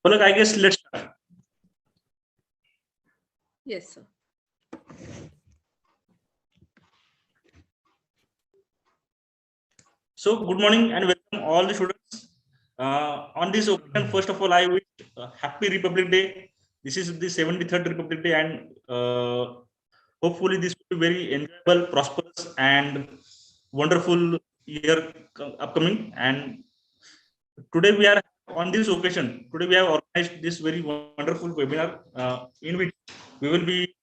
Palak, I guess let's start. Yes, sir. So, good morning and welcome all the students. On this occasion, first of all, I wish Happy Republic Day. This is the 73rd Republic Day, and hopefully, this will be very enjoyable, prosperous, and wonderful year upcoming. And today, we are on this occasion. Today, we have organized this very wonderful webinar in which we will be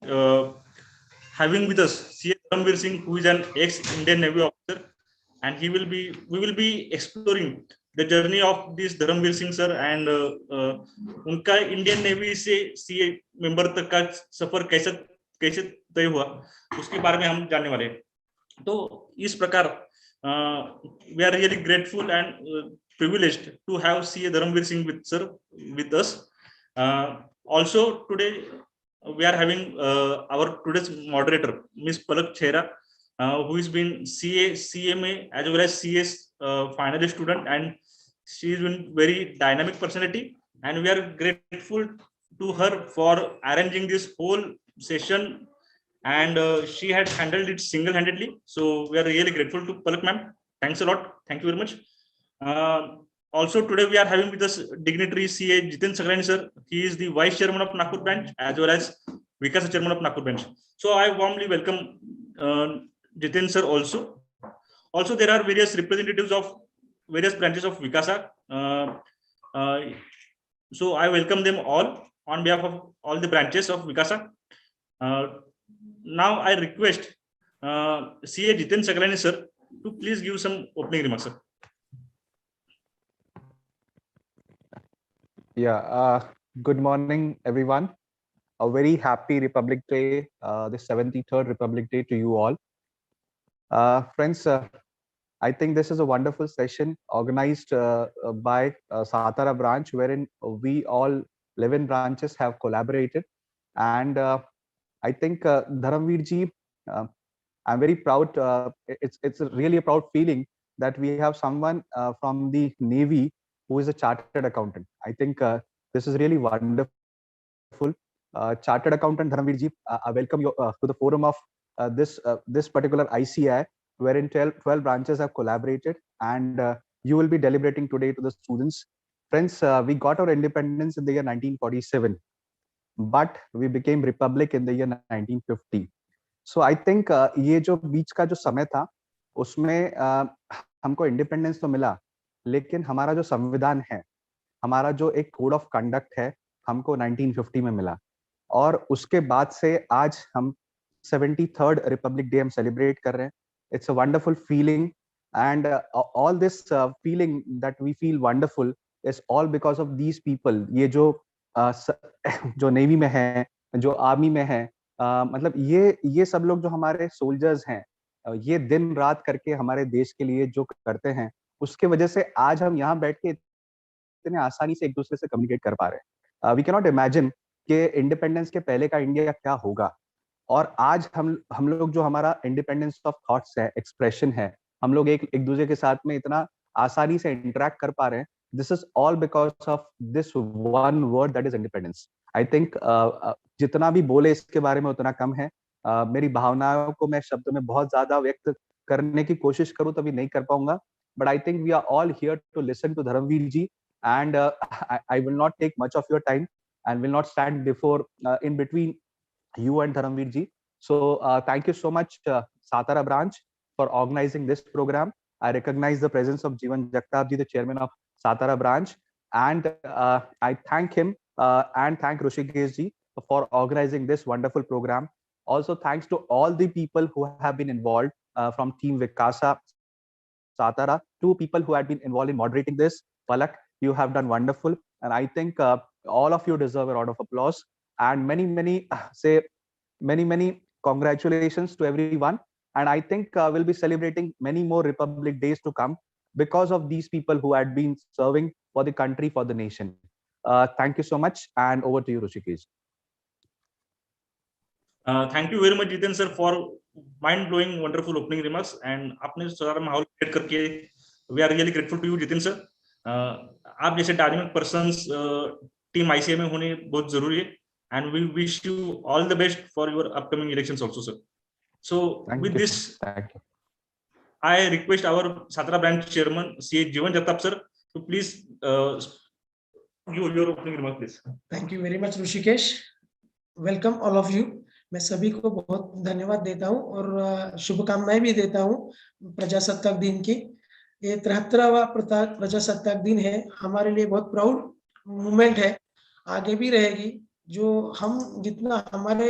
having with us CA Dharamveer Singh, who is an ex-Indian Navy officer, and we will be exploring the journey of this Dharamveer Singh sir and उनका Indian navy से CA member तक का सफर कैसे कैसे तय हुआ उसके बारे में हम जानने वाले हैं। तो इस प्रकार we are really grateful and privileged to have CA Dharamveer Singh with us. Also today we are having our today's moderator, Ms. Palak Chhera, who has been CA, CMA as well as CS finalist student, and she is a very dynamic personality, and we are grateful to her for arranging this whole session, and she had handled it single-handedly. So we are really grateful to Palak ma'am. Thanks a lot. Thank you very much. Also today we are having with us dignitary CA Jitin Sagrani sir. He is the Vice Chairman of Nagpur branch as well as WICASA Chairman of Nagpur branch. So I warmly welcome Jitin sir also. Also there are various representatives of various branches of WICASA. So I welcome them all on behalf of all the branches of WICASA. Now I request CA Jitin Sagrani sir to please give some opening remarks, sir. Yeah, good morning, everyone. A very happy Republic Day, the 73rd Republic Day to you all. Friends, I think this is a wonderful session organized by Satara branch, wherein we all 11 branches have collaborated. And I think Dharamveer ji, I'm very proud. It's really a proud feeling that we have someone from the Navy who is a chartered accountant. I think this is really wonderful. Chartered accountant Dharamveer ji, I welcome you to the forum of this particular ICAI, wherein 12 branches have collaborated, and you will be deliberating today to the students. Friends, we got our independence in the year 1947, but we became republic in the year 1950. So I think ये जो बीच का जो समय था उसमें हमको independence तो मिला, लेकिन हमारा जो संविधान है, हमारा जो एक कोड ऑफ कंडक्ट है, हमको 1950 में मिला, और उसके बाद से आज हम 73rd रिपब्लिक डे हम सेलिब्रेट कर रहे हैं. It's a wonderful feeling, and all this feeling that we feel wonderful is all because of these people. ये जो नेवी में है, जो आर्मी में है, मतलब ये सब लोग जो हमारे सोल्जर्स हैं, ये दिन रात करके हमारे देश के लिए जो करते हैं, उसके वजह से आज हम यहाँ बैठ के इतने आसानी से एक दूसरे से कम्युनिकेट कर पा रहे हैं. वी कैन नॉट इमेजिन कि इंडिपेंडेंस के पहले का इंडिया क्या होगा, और आज हम लोग जो हमारा इंडिपेंडेंस ऑफ थॉट्स है, एक्सप्रेशन है, हम लोग एक दूसरे के साथ में इतना आसानी से इंटरेक्ट कर पा रहे हैं. This is all because of this one word that is independence. I think जितना भी बोले इसके बारे में उतना कम है. मेरी भावनाओं को मैं शब्दों में बहुत ज्यादा व्यक्त करने की कोशिश करूं तभी नहीं कर पाऊंगा. But I think we are all here to listen to Dharmveer ji, and I will not take much of your time and will not stand before in between you and Dharamveer ji. So thank you so much, Satara branch, for organizing this program. I recognize the presence of Jeevan Jagtap ji, the chairman of Satara branch, and I thank him and thank Rushikesh ji for organizing this wonderful program. Also thanks to all the people who have been involved from team WICASA Satara, 2 people who had been involved in moderating this. Palak, you have done wonderful, and I think all of you deserve a round of applause, and many congratulations to everyone. And I think we'll be celebrating many more Republic Days to come because of these people who had been serving for the country, for the nation. Thank you so much, and over to you, Rushikesh. Thank you very much, Jitin sir, for mind-blowing, wonderful opening remarks. And आपने सारा माहौल create करके, we are really grateful to you, Jitin sir. आप जैसे dynamic persons team ICAI में होने बहुत जरूरी है. And we wish you all the best for your upcoming elections also, sir. So Thank with you, sir. this, Thank you. I request our Satara branch chairman, CA Jivan Jagtap sir, to please give your opening remark, please. Thank you very much, Rishikesh. Welcome all of you. मैं सभी को बहुत धन्यवाद देता हूं और शुभकामनाएं भी देता हूं प्रजासत्ताक दिन की. ये 73वां प्रजासत्ताक दिन है, हमारे लिए बहुत प्राउड मूवमेंट है, आगे भी रहेगी. जो हम जितना हमारे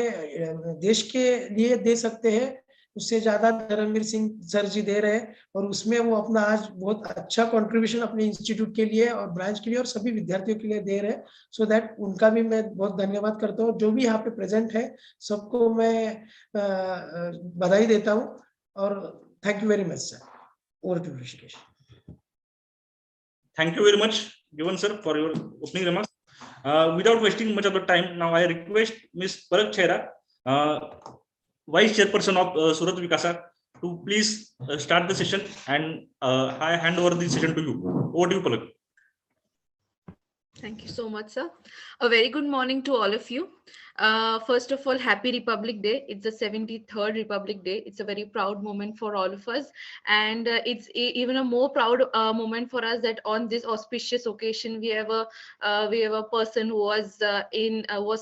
देश के लिए दे सकते हैं उससे ज्यादा धर्मवीर सिंह सर जी दे रहे हैं और उसमें वो अपना आज बहुत अच्छा कंट्रीब्यूशन अपने इंस्टीट्यूट के लिए और ब्रांच के लिए और सभी विद्यार्थियों के लिए दे रहे हैं. सो दैट उनका भी मैं बहुत धन्यवाद करता हूँ. जो भी यहाँ पे प्रेजेंट है सबको मैं बधाई देता हूँ और thank you very much sir. Over to Rishikesh. Thank you very much, Jivan sir, for your opening remarks. Without wasting much of the time, now I request Ms. Palak Chhera, Vice Chairperson of Surat WICASA, to please start the session, and I hand over the session to you. Over to you, Palak. Thank you so much, sir. A very good morning to all of you. First of all, happy Republic Day. It's the 73rd Republic Day. It's a very proud moment for all of us. And it's even a more proud moment for us that on this auspicious occasion, we have a person who was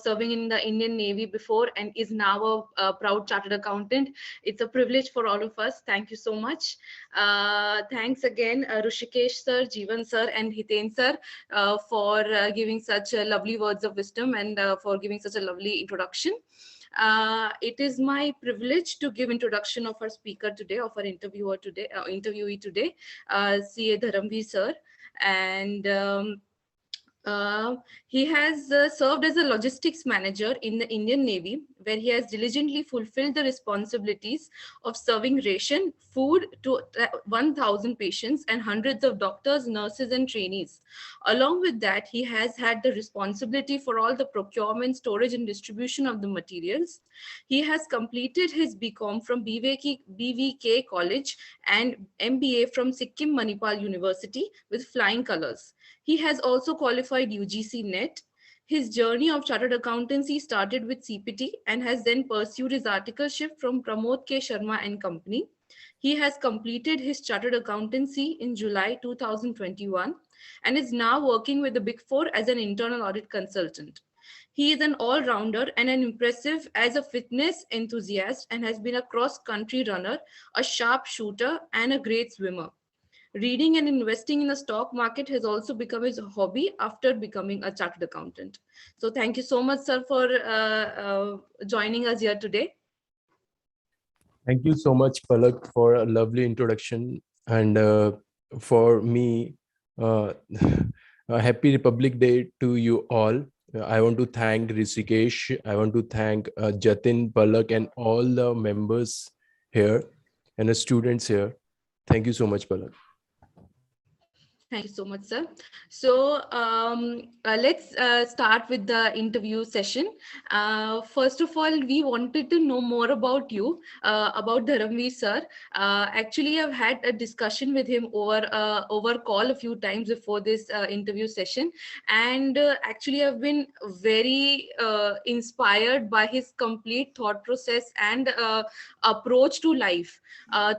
serving in the Indian Navy before and is now a proud chartered accountant. It's a privilege for all of us. Thank you so much. Thanks again, Rishikesh sir, Jivan sir, and Hiten sir for giving such lovely words of wisdom and for giving such a lovely introduction. It is my privilege to give introduction of our speaker today, of our interviewee today, CA Dharamveer sir. And he has served as a logistics manager in the Indian Navy, where he has diligently fulfilled the responsibilities of serving ration, food to 1,000 patients and hundreds of doctors, nurses, and trainees. Along with that, he has had the responsibility for all the procurement, storage, and distribution of the materials. He has completed his BCom from BVK College and MBA from Sikkim Manipal University with flying colors. He has also qualified UGC NET. His journey of chartered accountancy started with CPT and has then pursued his articleship from Pramod K. Sharma and Company. He has completed his chartered accountancy in July 2021 and is now working with the Big Four as an internal audit consultant. He is an all-rounder and an impressive as a fitness enthusiast and has been a cross-country runner, a sharp shooter, and a great swimmer. Reading and investing in the stock market has also become his hobby after becoming a chartered accountant. So thank you so much, sir, for joining us here today. Thank you so much, Palak, for a lovely introduction. And for me, a happy Republic Day to you all. I want to thank Rishikesh. I want to thank Jatin, Palak, and all the members here and the students here. Thank you so much, Palak. Thank you so much, sir. So let's start with the interview session. First of all, we wanted to know more about you, about Dharamveer sir. Actually, I've had a discussion with him over call a few times before this interview session. And actually, I've been very inspired by his complete thought process and approach to life.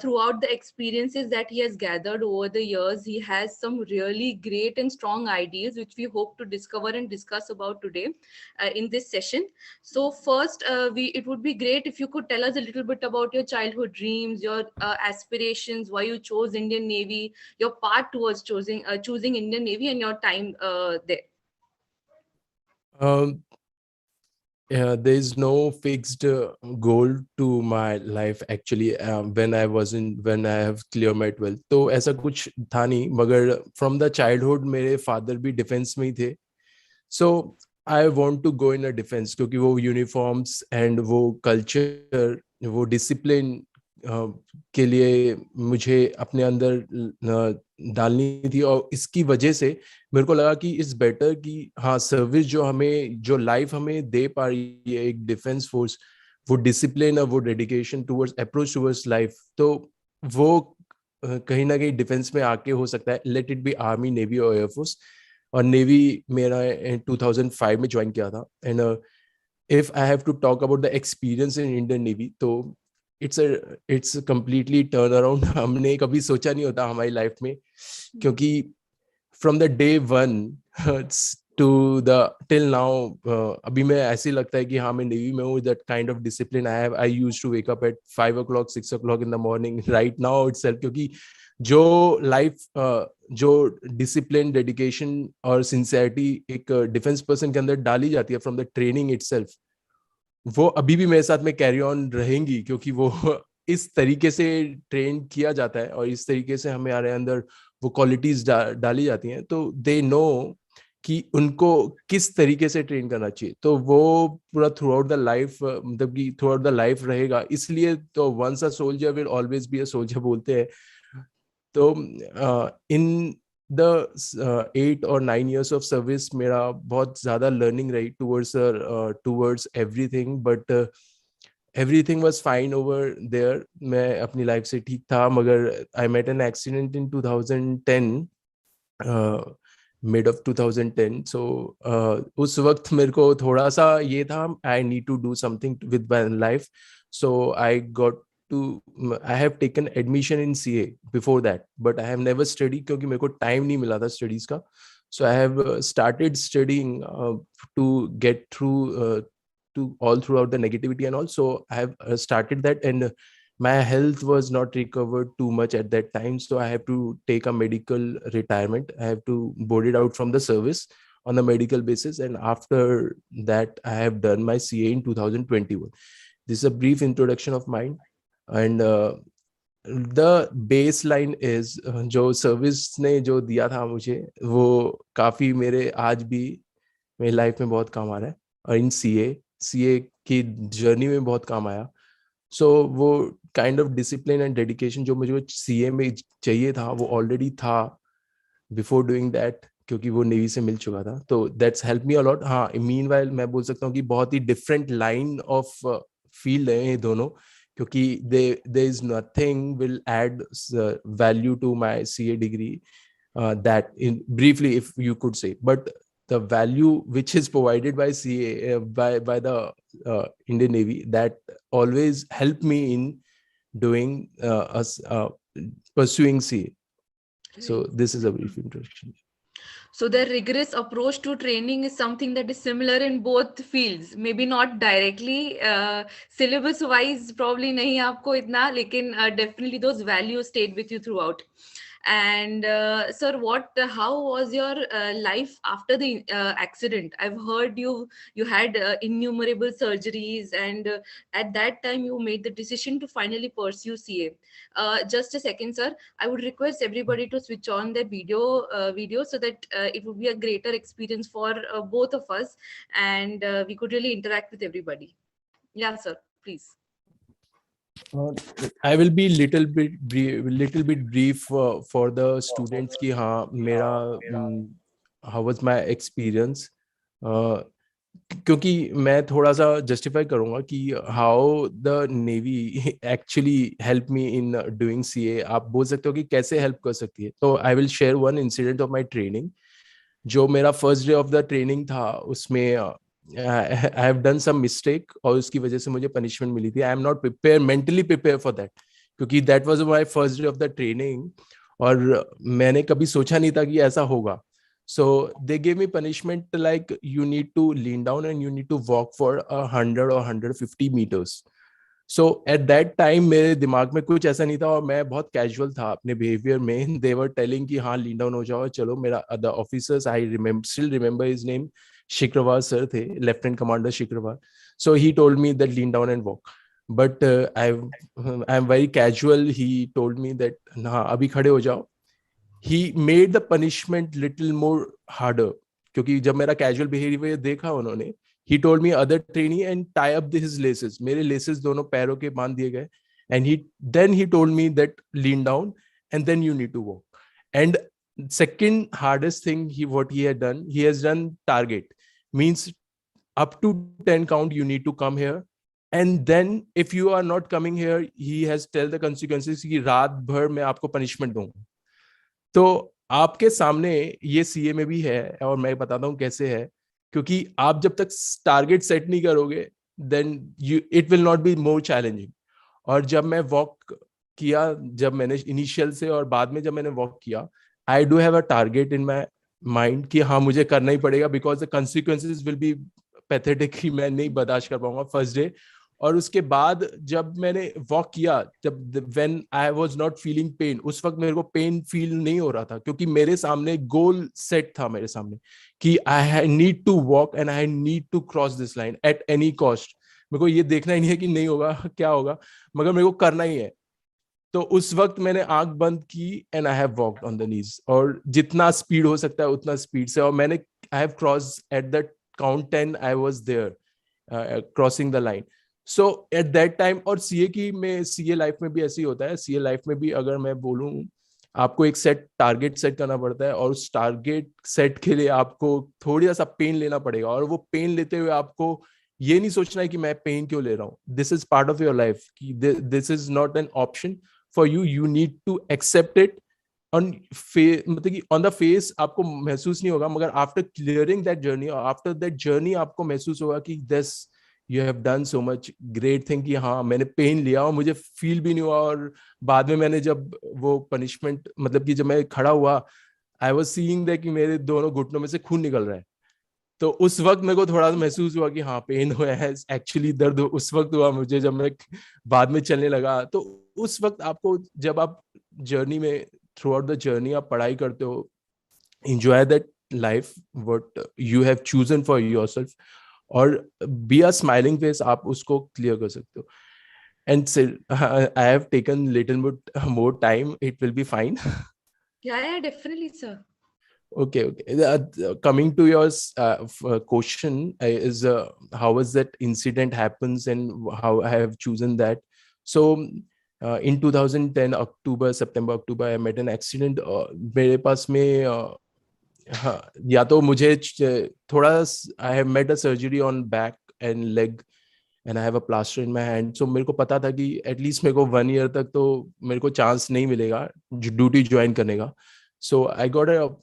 Throughout the experiences that he has gathered over the years, he has some really great and strong ideas which we hope to discover and discuss about today in this session. So first, it would be great if you could tell us a little bit about your childhood dreams, your aspirations, why you chose Indian Navy, your path towards choosing Indian Navy, and your time there. There is no fixed goal to my life actually. When I have cleared my 12th, तो ऐसा कुछ था नहीं, मगर from the childhood मेरे father भी defense में ही थे. So I want to go in a defense क्योंकि वो uniforms and वो culture, वो discipline के लिए मुझे अपने अंदर डालनी थी. और इसकी वजह से मेरे को लगा कि इट्स बेटर कि हाँ, सर्विस जो लाइफ हमें दे पा रही है एक डिफेंस फोर्स, वो डिसिप्लिन और वो dedication towards approach towards life, तो वो कहीं ना कहीं डिफेंस में आके हो सकता है, let it be army, navy और एयरफोर्स. और नेवी मेरा 2005 में ज्वाइन किया था. And if I have to talk about the experience in Indian Navy, तो it's completely turn around. हमने कभी सोचा नहीं होता हमारी लाइफ में, क्योंकि from the day one to the till now, अभी मैं ऐसे लगता है कि हाँ मैं नेवी में हूँ. That kind of discipline I used to wake up at 5 o'clock 6 o'clock in the morning right now itself, क्योंकि जो लाइफ जो डिसिप्लिन, डेडिकेशन और सिंसियरिटी एक डिफेंस पर्सन के अंदर डाली जाती है फ्रॉम द ट्रेनिंग इटसेल्फ, वो अभी भी मेरे साथ में कैरी ऑन रहेंगी, क्योंकि वो इस तरीके से ट्रेन किया जाता है और इस तरीके से हमारे अंदर वो क्वालिटीज डाली जाती हैं. तो दे नो कि उनको किस तरीके से ट्रेन करना चाहिए. तो वो पूरा थ्रू आउट द लाइफ, मतलब कि थ्रू आउट द लाइफ रहेगा. इसलिए तो once a soldier will always be a soldier बोलते हैं. तो in the 8 or 9 years of service मेरा बहुत ज़्यादा लर्निंग रही towards everything, but everything was fine over there. मैं अपनी लाइफ से ठीक था, मगर I met an accident in 2010, mid of 2010. So उस वक्त मेरे को थोड़ा सा ये था, I need to do something with my life. So I got I have taken admission in CA before that, but I have never studied क्योंकि मेरे को time नहीं मिला था studies का. So I have started studying to get through to all throughout the negativity and all. So I have started that, and my health was not recovered too much at that time. So I have to take a medical retirement. I have to board it out from the service on a medical basis, and after that I have done my CA in 2021. This is a brief introduction of mine. And the baseline is जो service ने जो दिया था मुझे, वो काफ़ी मेरे आज भी मेरी लाइफ में बहुत काम आ रहा है. और इन CA की जर्नी में बहुत काम आया. सो वो kind of discipline and dedication जो मुझे CA में चाहिए था, वो ऑलरेडी था बिफोर डूइंग दैट, क्योंकि वो नेवी से मिल चुका था. तो दैट्स हेल्प मी अलॉट. हाँ, मीनवाइल मैं बोल सकता हूँ कि बहुत ही डिफरेंट लाइन ऑफ फील्ड है ये दोनों, क्योंकि there is nothing will add value to my CA degree, that in briefly if you could say, but the value which is provided by CA by the Indian Navy, that always helped me in doing pursuing CA. So this is a brief introduction. So their rigorous approach to training is something that is similar in both fields. Maybe not directly, syllabus wise probably nahi aapko itna, lekin definitely those values stayed with you throughout. And sir, how was your life after the accident? I've heard you had innumerable surgeries, and at that time you made the decision to finally pursue CA. Just a second, sir. I would request everybody to switch on their video so that it would be a greater experience for both of us, and we could really interact with everybody. Yeah, sir, please. I will be little bit brief for the students ki हाँ मेरा how was my experience, क्योंकि मैं थोड़ा सा justify करूंगा कि how the navy actually help me in doing CA. आप बोल सकते हो कि कैसे हेल्प कर सकती है. तो I will share one incident of my training. जो मेरा first day of the training था, उसमें I have done some mistake और उसकी वजह से मुझे पनिशमेंट मिली थी. I am not prepared, mentally prepared for that, क्योंकि that was my first day of the training और मैंने कभी सोचा नहीं था कि ऐसा होगा. So they gave me punishment like you need to lean down and you need to walk for 100 or 150 meters. So at that time मेरे दिमाग में कुछ ऐसा नहीं था और मैं बहुत कैजुअल था अपने बिहेवियर में. They were telling कि हाँ लीन डाउन हो जाओ, चलो. मेरा the officers, I still remember his name, Shikravar sir थे, Lieutenant Commander Shikravar. So he told me that lean down and walk. But I'm very casual. He told me that हाँ अभी खड़े हो जाओ. He made the punishment little more harder, क्योंकि जब मेरा casual behavior देखा उन्होंने, he told me other trainee and tie up his laces. मेरे laces दोनों पैरों के बांध दिए गए. And then he told me that lean down and then you need to walk. And second hardest thing what he has done target, means up to 10 count you need to come here, and then if you are not coming here he has tell the consequences कि रात भर मैं आपको punishment दूंगा. तो आपके सामने ये सीए में भी है, और मैं बताता हूँ कैसे है, क्योंकि आप जब तक टारगेट सेट नहीं करोगे then you it will not be more challenging. और जब मैं वॉक किया, जब मैंने इनिशियल से और बाद में जब मैंने वॉक किया, I do have a target in my mind कि हाँ मुझे करना ही पड़ेगा, because the consequences will be pathetic, ही मैं नहीं बर्दाश्त कर पाऊंगा फर्स्ट डे। और उसके बाद जब मैंने वॉक किया, जब when I was not feeling pen, उस वक्त मेरे को पेन फील नहीं हो रहा था, क्योंकि मेरे सामने गोल सेट था मेरे सामने कि I need to walk and I need to cross this line at any cost. मेरे को ये देखना ही नहीं है कि नहीं होगा क्या होगा, मगर मेरे को करना ही है। तो उस वक्त मैंने आंख बंद की and I have walked on the knees, और जितना स्पीड हो सकता है उतना स्पीड से, और मैंने I have cross at the count 10 I was there crossing the line. So at that time, और सीए की में सीए लाइफ में भी ऐसे ही होता है, सीए लाइफ में भी अगर मैं बोलूं, आपको एक सेट टारगेट सेट करना पड़ता है, और उस टारगेट सेट के लिए आपको थोड़ा सा पेन लेना पड़ेगा, और वो पेन लेते हुए आपको ये नहीं सोचना है कि मैं पेन क्यों ले रहा हूँ। This is part of your life, this is not an option for you, you need to accept it on मतलब कि ऑन द फेस आपको महसूस नहीं होगा, मगर आफ्टर क्लियरिंग दैट जर्नी, और आफ्टर दैट जर्नी आपको महसूस होगा कि this you have done so much great thing, कि हाँ मैंने पेन लिया और मुझे फील भी नहीं हुआ। और बाद में मैंने जब वो पनिशमेंट, मतलब कि जब मैं खड़ा हुआ, आई वाज सीइंग दैट कि मेरे दोनों घुटनों में से खून निकल रहा है। तो उस वक्त मेरे को थोड़ा सा महसूस हुआ कि हाँ पेन हुआ है, एक्चुअली दर्द उस वक्त हुआ मुझे जब मैं बाद में चलने लगा। तो उस वक्त आपको, जब आप जर्नी में, थ्रू आउट द जर्नी आप पढ़ाई करते हो, enjoy that life what you have chosen for yourself, और be a smiling face, आप उसको क्लियर कर सकते हो। And still, I have taken little bit more time, it will be fine. Yeah, definitely, sir. Okay, okay. Coming to your question is how was that incident happens and how I have chosen that. So in 2010 October, September October, I met an accident. मेरे पास में हाँ, या तो मुझे थोड़ा, I have made a surgery on back and leg and I have a plaster in my hand. So मेरे को पता था कि एटलीस्ट मेरे को 1 ईयर तक तो मेरे को चांस नहीं मिलेगा ड्यूटी ज्वाइन करने का। सो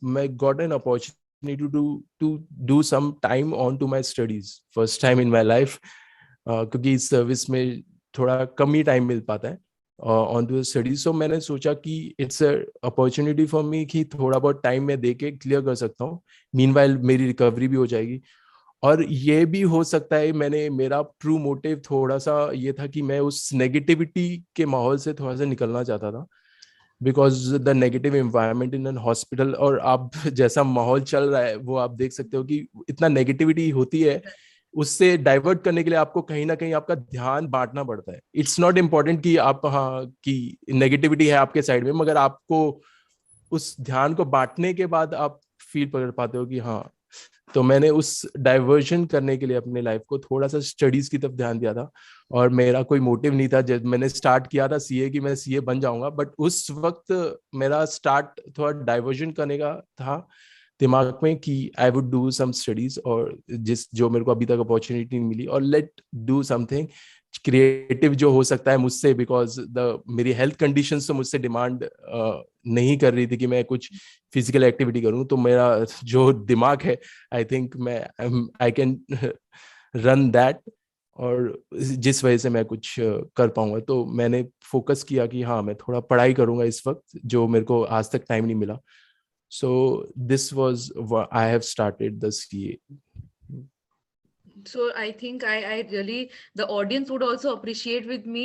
मैं got an opportunity to do some time on to my studies, first time in my life, क्योंकि इस सर्विस में थोड़ा कम ही टाइम मिल पाता है ऑन टू स्टडीज। सो मैंने सोचा कि it's a opportunity for me कि थोड़ा बहुत टाइम मैं दे के क्लियर कर सकता हूँ, मीनवाइल मेरी रिकवरी भी हो जाएगी। और ये भी हो सकता है, मेरा ट्रू मोटिव थोड़ा सा ये था कि मैं उस नेगेटिविटी के माहौल से थोड़ा सा निकलना चाहता था, because the negative environment in an hospital, और आप जैसा माहौल चल रहा है वो आप देख सकते हो कि इतना नेगेटिविटी होती है, उससे डाइवर्ट करने के लिए आपको कहीं ना कहीं आपका ध्यान बांटना पड़ता है। इट्स नॉट इम्पोर्टेंट कि आप, हाँ कि नेगेटिविटी है आपके साइड में, मगर आपको उस ध्यान को बांटने के बाद आप फील कर पाते हो कि हाँ। तो मैंने उस डाइवर्जन करने के लिए अपने लाइफ को थोड़ा सा स्टडीज की तरफ ध्यान दिया था, और मेरा कोई मोटिव नहीं था। जब मैंने स्टार्ट किया था सीए की, मैं सीए बन जाऊंगा, बट उस वक्त मेरा स्टार्ट थोड़ा डाइवर्जन करने का था दिमाग में कि I would do some studies, और जो मेरे को अभी तक अपॉर्चुनिटी नहीं मिली, और लेट डू समथिंग क्रिएटिव जो हो सकता है मुझसे, बिकॉज मेरी हेल्थ कंडीशंस तो मुझसे डिमांड नहीं कर रही थी कि मैं कुछ फिजिकल एक्टिविटी करूं। तो मेरा जो दिमाग है, आई थिंक मैं आई कैन रन दैट, और जिस वजह से मैं कुछ कर पाऊंगा। तो मैंने फोकस किया कि हाँ मैं थोड़ा पढ़ाई करूंगा इस वक्त, जो मेरे को आज तक टाइम नहीं मिला। So this was I have started the CA. So I think I really, the audience would also appreciate with me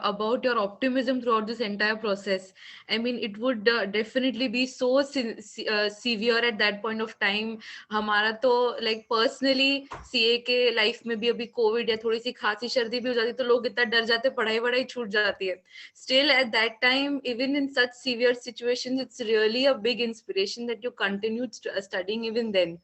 about your optimism throughout this entire process. I mean, it would definitely be so severe at that point of time. हमारा तो like personally CA के life में भी अभी COVID या थोड़ी सी खांसी सर्दी भी हो जाती तो लोग इतना डर जाते, पढ़ाई वढ़ाई छूट जाती है. Still at that time, even in such severe situations, it's really a big inspiration that you continued studying even then.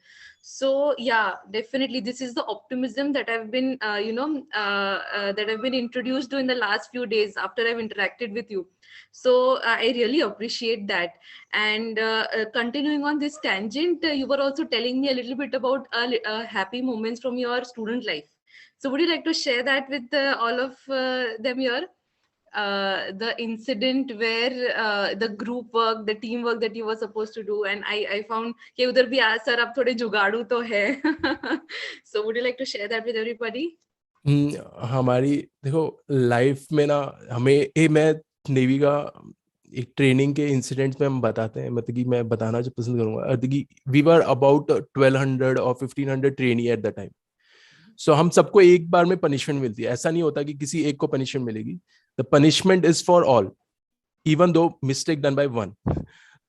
So yeah, definitely this is the optimism that I've been that I've been introduced to in the last few days after I've interacted with you. So I really appreciate that. And continuing on this tangent, you were also telling me a little bit about happy moments from your student life. So would you like to share that with all of them here? the incident where the group work, the team work that you were supposed to do, and I found कि उधर भी sir अब थोड़े जुगाड़ू तो है. So would you like to share that with everybody? हमारी देखो life में ना हमें मैं नेवी का एक ट्रेनिंग के इंसिडेंट्स में हम बताते हैं, मतलब कि मैं बताना जो पसंद करूंगा कि वी वर अबाउट 1200 और 1500 ट्रेनी एट द टाइम. सो हम सबको एक बार में पनिशमेंट मिलती है. ऐसा नहीं होता कि किसी एक को पनिशमेंट मिलेगी. The punishment is for all, even though mistake done by one.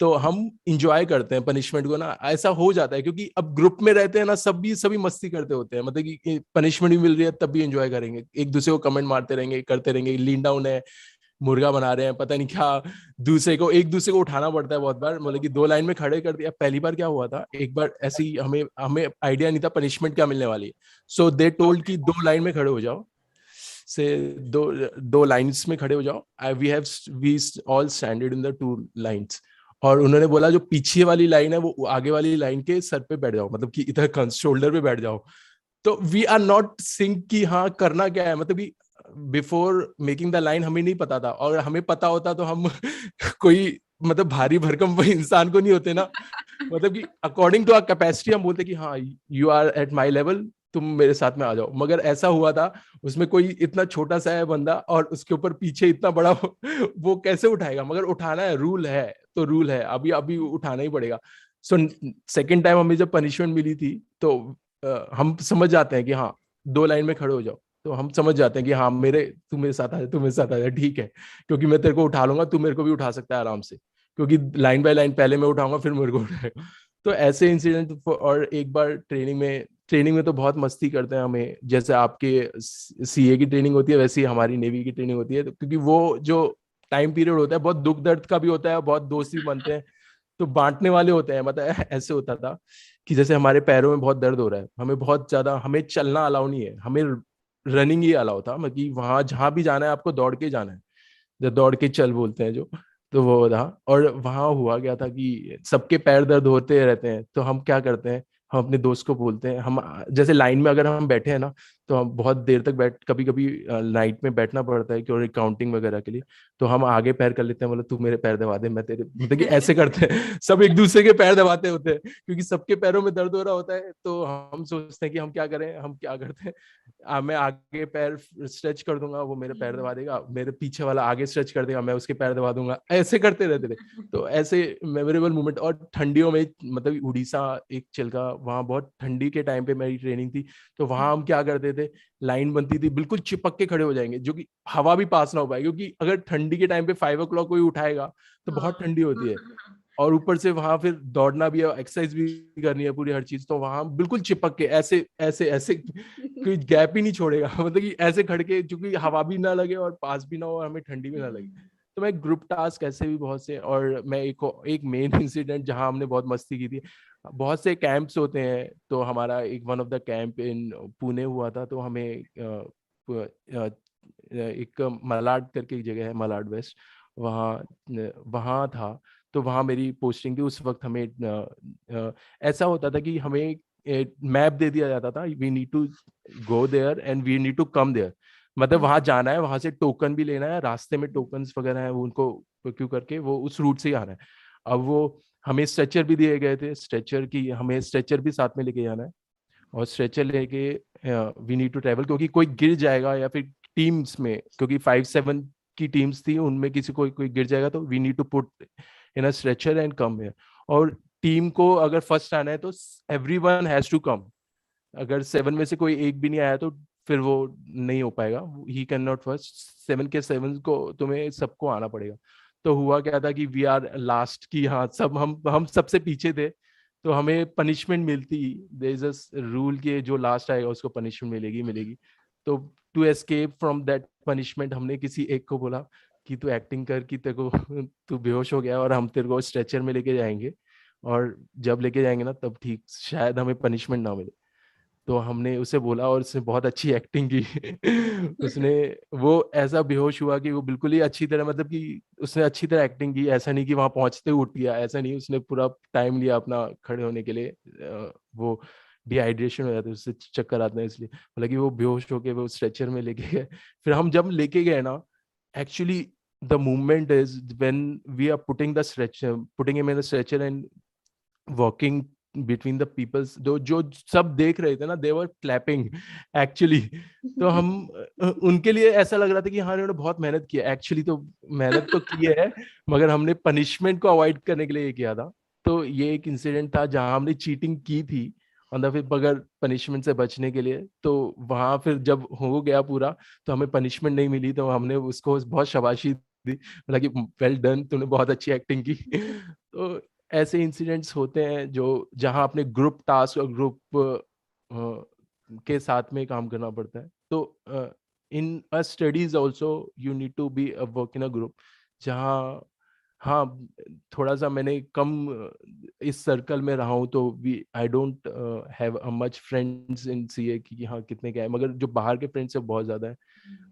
तो हम इंजॉय करते हैं पनिशमेंट को ना. ऐसा हो जाता है क्योंकि अब ग्रुप में रहते हैं ना, सभी मस्ती करते होते हैं, मतलब कि पनिशमेंट भी मिल रही है तब भी एंजॉय करेंगे, एक दूसरे को कमेंट मारते रहेंगे, करते रहेंगे. लीन डाउन है, मुर्गा बना रहे हैं, पता नहीं क्या, एक दूसरे को उठाना पड़ता है बहुत बार, मतलब कि 2 लाइन में खड़े कर दिया. पहली बार क्या हुआ था, एक बार ऐसी हमें आइडिया नहीं था पनिशमेंट क्या मिलने वाली है. सो दे टोल्ड कि 2 लाइन में खड़े हो जाओ, से दो लाइंस में खड़े हो जाओ. We all standard in the 2 lines. और उन्होंने बोला जो पीछे वाली लाइन है वो आगे वाली लाइन के सर पे बैठ जाओ, मतलब कि इधर शोल्डर पे बैठ जाओ. तो वी आर नॉट सिंक कि हाँ करना क्या है, मतलब कि बिफोर मेकिंग द लाइन हमें नहीं पता था. और हमें पता होता तो हम कोई मतलब भारी भरकम इंसान को नहीं होते ना, मतलब कि अकॉर्डिंग टू आवर कैपेसिटी हम बोलते कि हाँ you are at my level, तुम मेरे साथ में आ जाओ. मगर ऐसा हुआ था उसमें कोई इतना छोटा सा है बंदा और उसके ऊपर पीछे इतना बड़ा, वो कैसे उठाएगा. मगर उठाना है, रूल है तो रूल है, अभी उठाना ही पड़ेगा. सो सेकेंड टाइम हमें जब पनिशमेंट मिली थी तो हम समझ जाते हैं कि हाँ 2 लाइन में खड़े हो जाओ. तो हम समझ जाते हैं कि हाँ तू मेरे साथ आ जा, तू मेरे साथ आ जा, ठीक है, क्योंकि मैं तेरे को उठा लूंगा, तू मेरे को भी उठा सकता है आराम से, क्योंकि लाइन बाय लाइन पहले मैं उठाऊंगा फिर मेरे को उठाएगा. तो ऐसे इंसिडेंट. और एक बार ट्रेनिंग में तो बहुत मस्ती करते हैं हमें. जैसे आपके सीए की ट्रेनिंग होती है वैसे ही हमारी नेवी की ट्रेनिंग होती है, क्योंकि वो जो टाइम पीरियड होता है बहुत दुख दर्द का भी होता है, बहुत दोस्त भी बनते हैं, तो बांटने वाले होते हैं. मतलब ऐसे होता था कि जैसे हमारे पैरों में बहुत दर्द हो रहा है, हमें बहुत ज्यादा, हमें चलना अलाउ नहीं है, हमें रनिंग ही अलाउ था, मतलब कि वहां जहां भी जाना है आपको दौड़ के जाना है, जो दौड़ के चल बोलते हैं जो. तो वो था. और वहां हुआ क्या था कि सबके पैर दर्द होते रहते हैं, तो हम क्या करते हैं, हम अपने दोस्त को बोलते हैं, हम जैसे लाइन में अगर हम बैठे हैं ना तो हम बहुत देर तक कभी कभी नाइट में बैठना पड़ता है क्योंकि काउंटिंग वगैरह के लिए. तो हम आगे पैर कर लेते हैं, बोले तू मेरे पैर दबा दे, मैं तेरे, मतलब कि ऐसे करते हैं. सब एक दूसरे के पैर दबाते होते हैं क्योंकि सबके पैरों में दर्द हो रहा होता है. तो हम सोचते हैं कि हम क्या करें, हम क्या करते हैं, मैं आगे पैर स्ट्रेच कर दूंगा, वो मेरे पैर दबा देगा, मेरे पीछे वाला आगे स्ट्रेच कर देगा, मैं उसके पैर दबा दूंगा, ऐसे करते रहते थे. तो ऐसे मेमोरेबल मोमेंट. और ठंडियों में, मतलब उड़ीसा एक चिल्का, वहां बहुत ठंडी के टाइम पे मेरी ट्रेनिंग थी, तो वहां हम क्या करते थे, लाइन बनती थी, बिल्कुल चिपक के खड़े हो जाएंगे, जो कि हवा भी पास ना हो पाए, क्योंकि अगर ठंडी के टाइम पे 5 o'clock कोई उठाएगा तो बहुत ठंडी होती है, और ऊपर से वहां फिर दौड़ना भी है, एक्सरसाइज भी करनी है पूरी हर चीज, तो वहां बिल्कुल चिपक के ऐसे ऐसे ऐसे कोई गैप ही नहीं छोड़ेगा, मतलब कि ऐसे खड़ के, क्योंकि हवा भी ना लगे और पास भी ना हो और हमें ठंडी भी ना लगे. तो मैं ग्रुप टास्क ऐसे भी बहुत से. और मैं एक मेन इंसिडेंट जहां हमने बहुत मस्ती की थी, बहुत से कैंप्स होते हैं, तो हमारा एक one of the camp in Pune हुआ था, तो हमें एक मलाड करके एक जगह है, मलाड वेस्ट, वहाँ वहाँ था. तो वहाँ मेरी पोस्टिंग थी उस वक्त. हमें ऐसा होता था कि हमें मैप दे दिया जाता था, we need to go there and we need to come there, मतलब वहां जाना है, वहां से टोकन भी लेना है, रास्ते में टोकन्स वगैरह है वो उनको क्यों करके वो उस रूट से ही आना है. अब वो हमें स्ट्रेचर भी दिए गए थे, हमें स्ट्रेचर भी साथ में लेके जाना है, और स्ट्रेचर लेके वी नीड टू ट्रेवल, क्योंकि कोई गिर जाएगा या फिर टीम्स में, क्योंकि 5-7 की टीम्स थी, उनमें किसी कोई गिर जाएगा तो we need to put in a stretcher and come here. और टीम को अगर फर्स्ट आना है तो एवरीवन हैज टू कम. अगर 7 में से कोई एक भी नहीं आया तो फिर वो नहीं हो पाएगा, ही कैन नॉट फर्स्ट. 7 के 7 को तुम्हें सबको आना पड़ेगा. तो हुआ क्या था कि वी आर लास्ट की, हाँ सब हम सबसे पीछे थे, तो हमें पनिशमेंट मिलती. देयर इज अ रूल कि जो लास्ट आएगा उसको पनिशमेंट मिलेगी. तो to escape from that punishment हमने किसी एक को बोला कि तू एक्टिंग कर कि तेरे को तू बेहोश हो गया और हम तेरे को स्ट्रेचर में लेके जाएंगे, और जब लेके जाएंगे ना तब ठीक, शायद हमें पनिशमेंट ना मिले. तो हमने उसे बोला और उसने बहुत अच्छी एक्टिंग की. उसने वो ऐसा बेहोश हुआ कि वो बिल्कुल ही अच्छी तरह, मतलब कि उसने अच्छी तरह एक्टिंग की, ऐसा नहीं कि वहां पहुंचते ही उठ गया, ऐसा नहीं, उसने पूरा टाइम लिया अपना खड़े होने के लिए. वो डिहाइड्रेशन हो जाता है, उससे चक्कर आते हैं, इसलिए बोला कि वो बेहोश होके वो स्ट्रेचर में लेके गए. फिर हम जब लेके गए ना actually the movement is when we are putting the stretcher, putting him in a stretcher and walking between the peoples, जो सब देख रहे थे ना, they were clapping actually. तो हम उनके लिए ऐसा लग रहा था कि हाँ इन्होंने बहुत मेहनत की है, एक्चुअली तो मेहनत तो की है, मगर हमने पनिशमेंट को अवॉइड करने के लिए ये किया था. तो ये एक इंसिडेंट था जहां हमने चीटिंग की थी ऑन द फिर, मगर पनिशमेंट से बचने के लिए. तो वहां फिर जब हो गया पूरा, तो हमें पनिशमेंट नहीं मिली, तो हमने उसको बहुत शाबाशी दी, मतलब कि वेल डन, तूने बहुत अच्छी एक्टिंग की. तो ऐसे इंसिडेंट्स होते हैं जो जहां अपने ग्रुप टास्क और ग्रुप के साथ में काम करना पड़ता है. तो in a studies also you need to be a work in a group, जहां हाँ थोड़ा सा मैंने कम इस सर्कल में रहा हूँ, तो we I don't have a much friends in CA की हाँ कितने क्या है, मगर जो बाहर के फ्रेंड्स है बहुत ज्यादा है.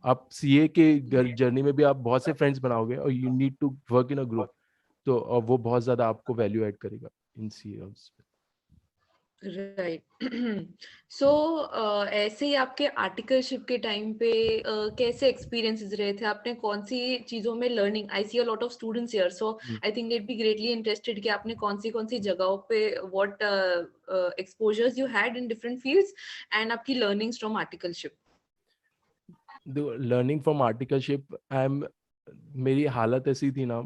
आप सीए के जर्नी में भी आप बहुत से फ्रेंड्स बनाओगे और you need to work in a group, तो और वो बहुत ज्यादा आपको वैल्यू ऐड करेगा इन सीए. राइट. सो ऐसे ही आपके आर्टिकलशिप के टाइम पे कैसे एक्सपीरियंसेस रहे थे, आपने कौन सी चीजों में learning, I see a lot of students here, so I think it be greatly interested कि आपने कौन सी जगहों पे what exposures you had in different fields and आपकी learnings from articleship. Learning from articleship, I am, मेरी हालत ऐसी थी ना,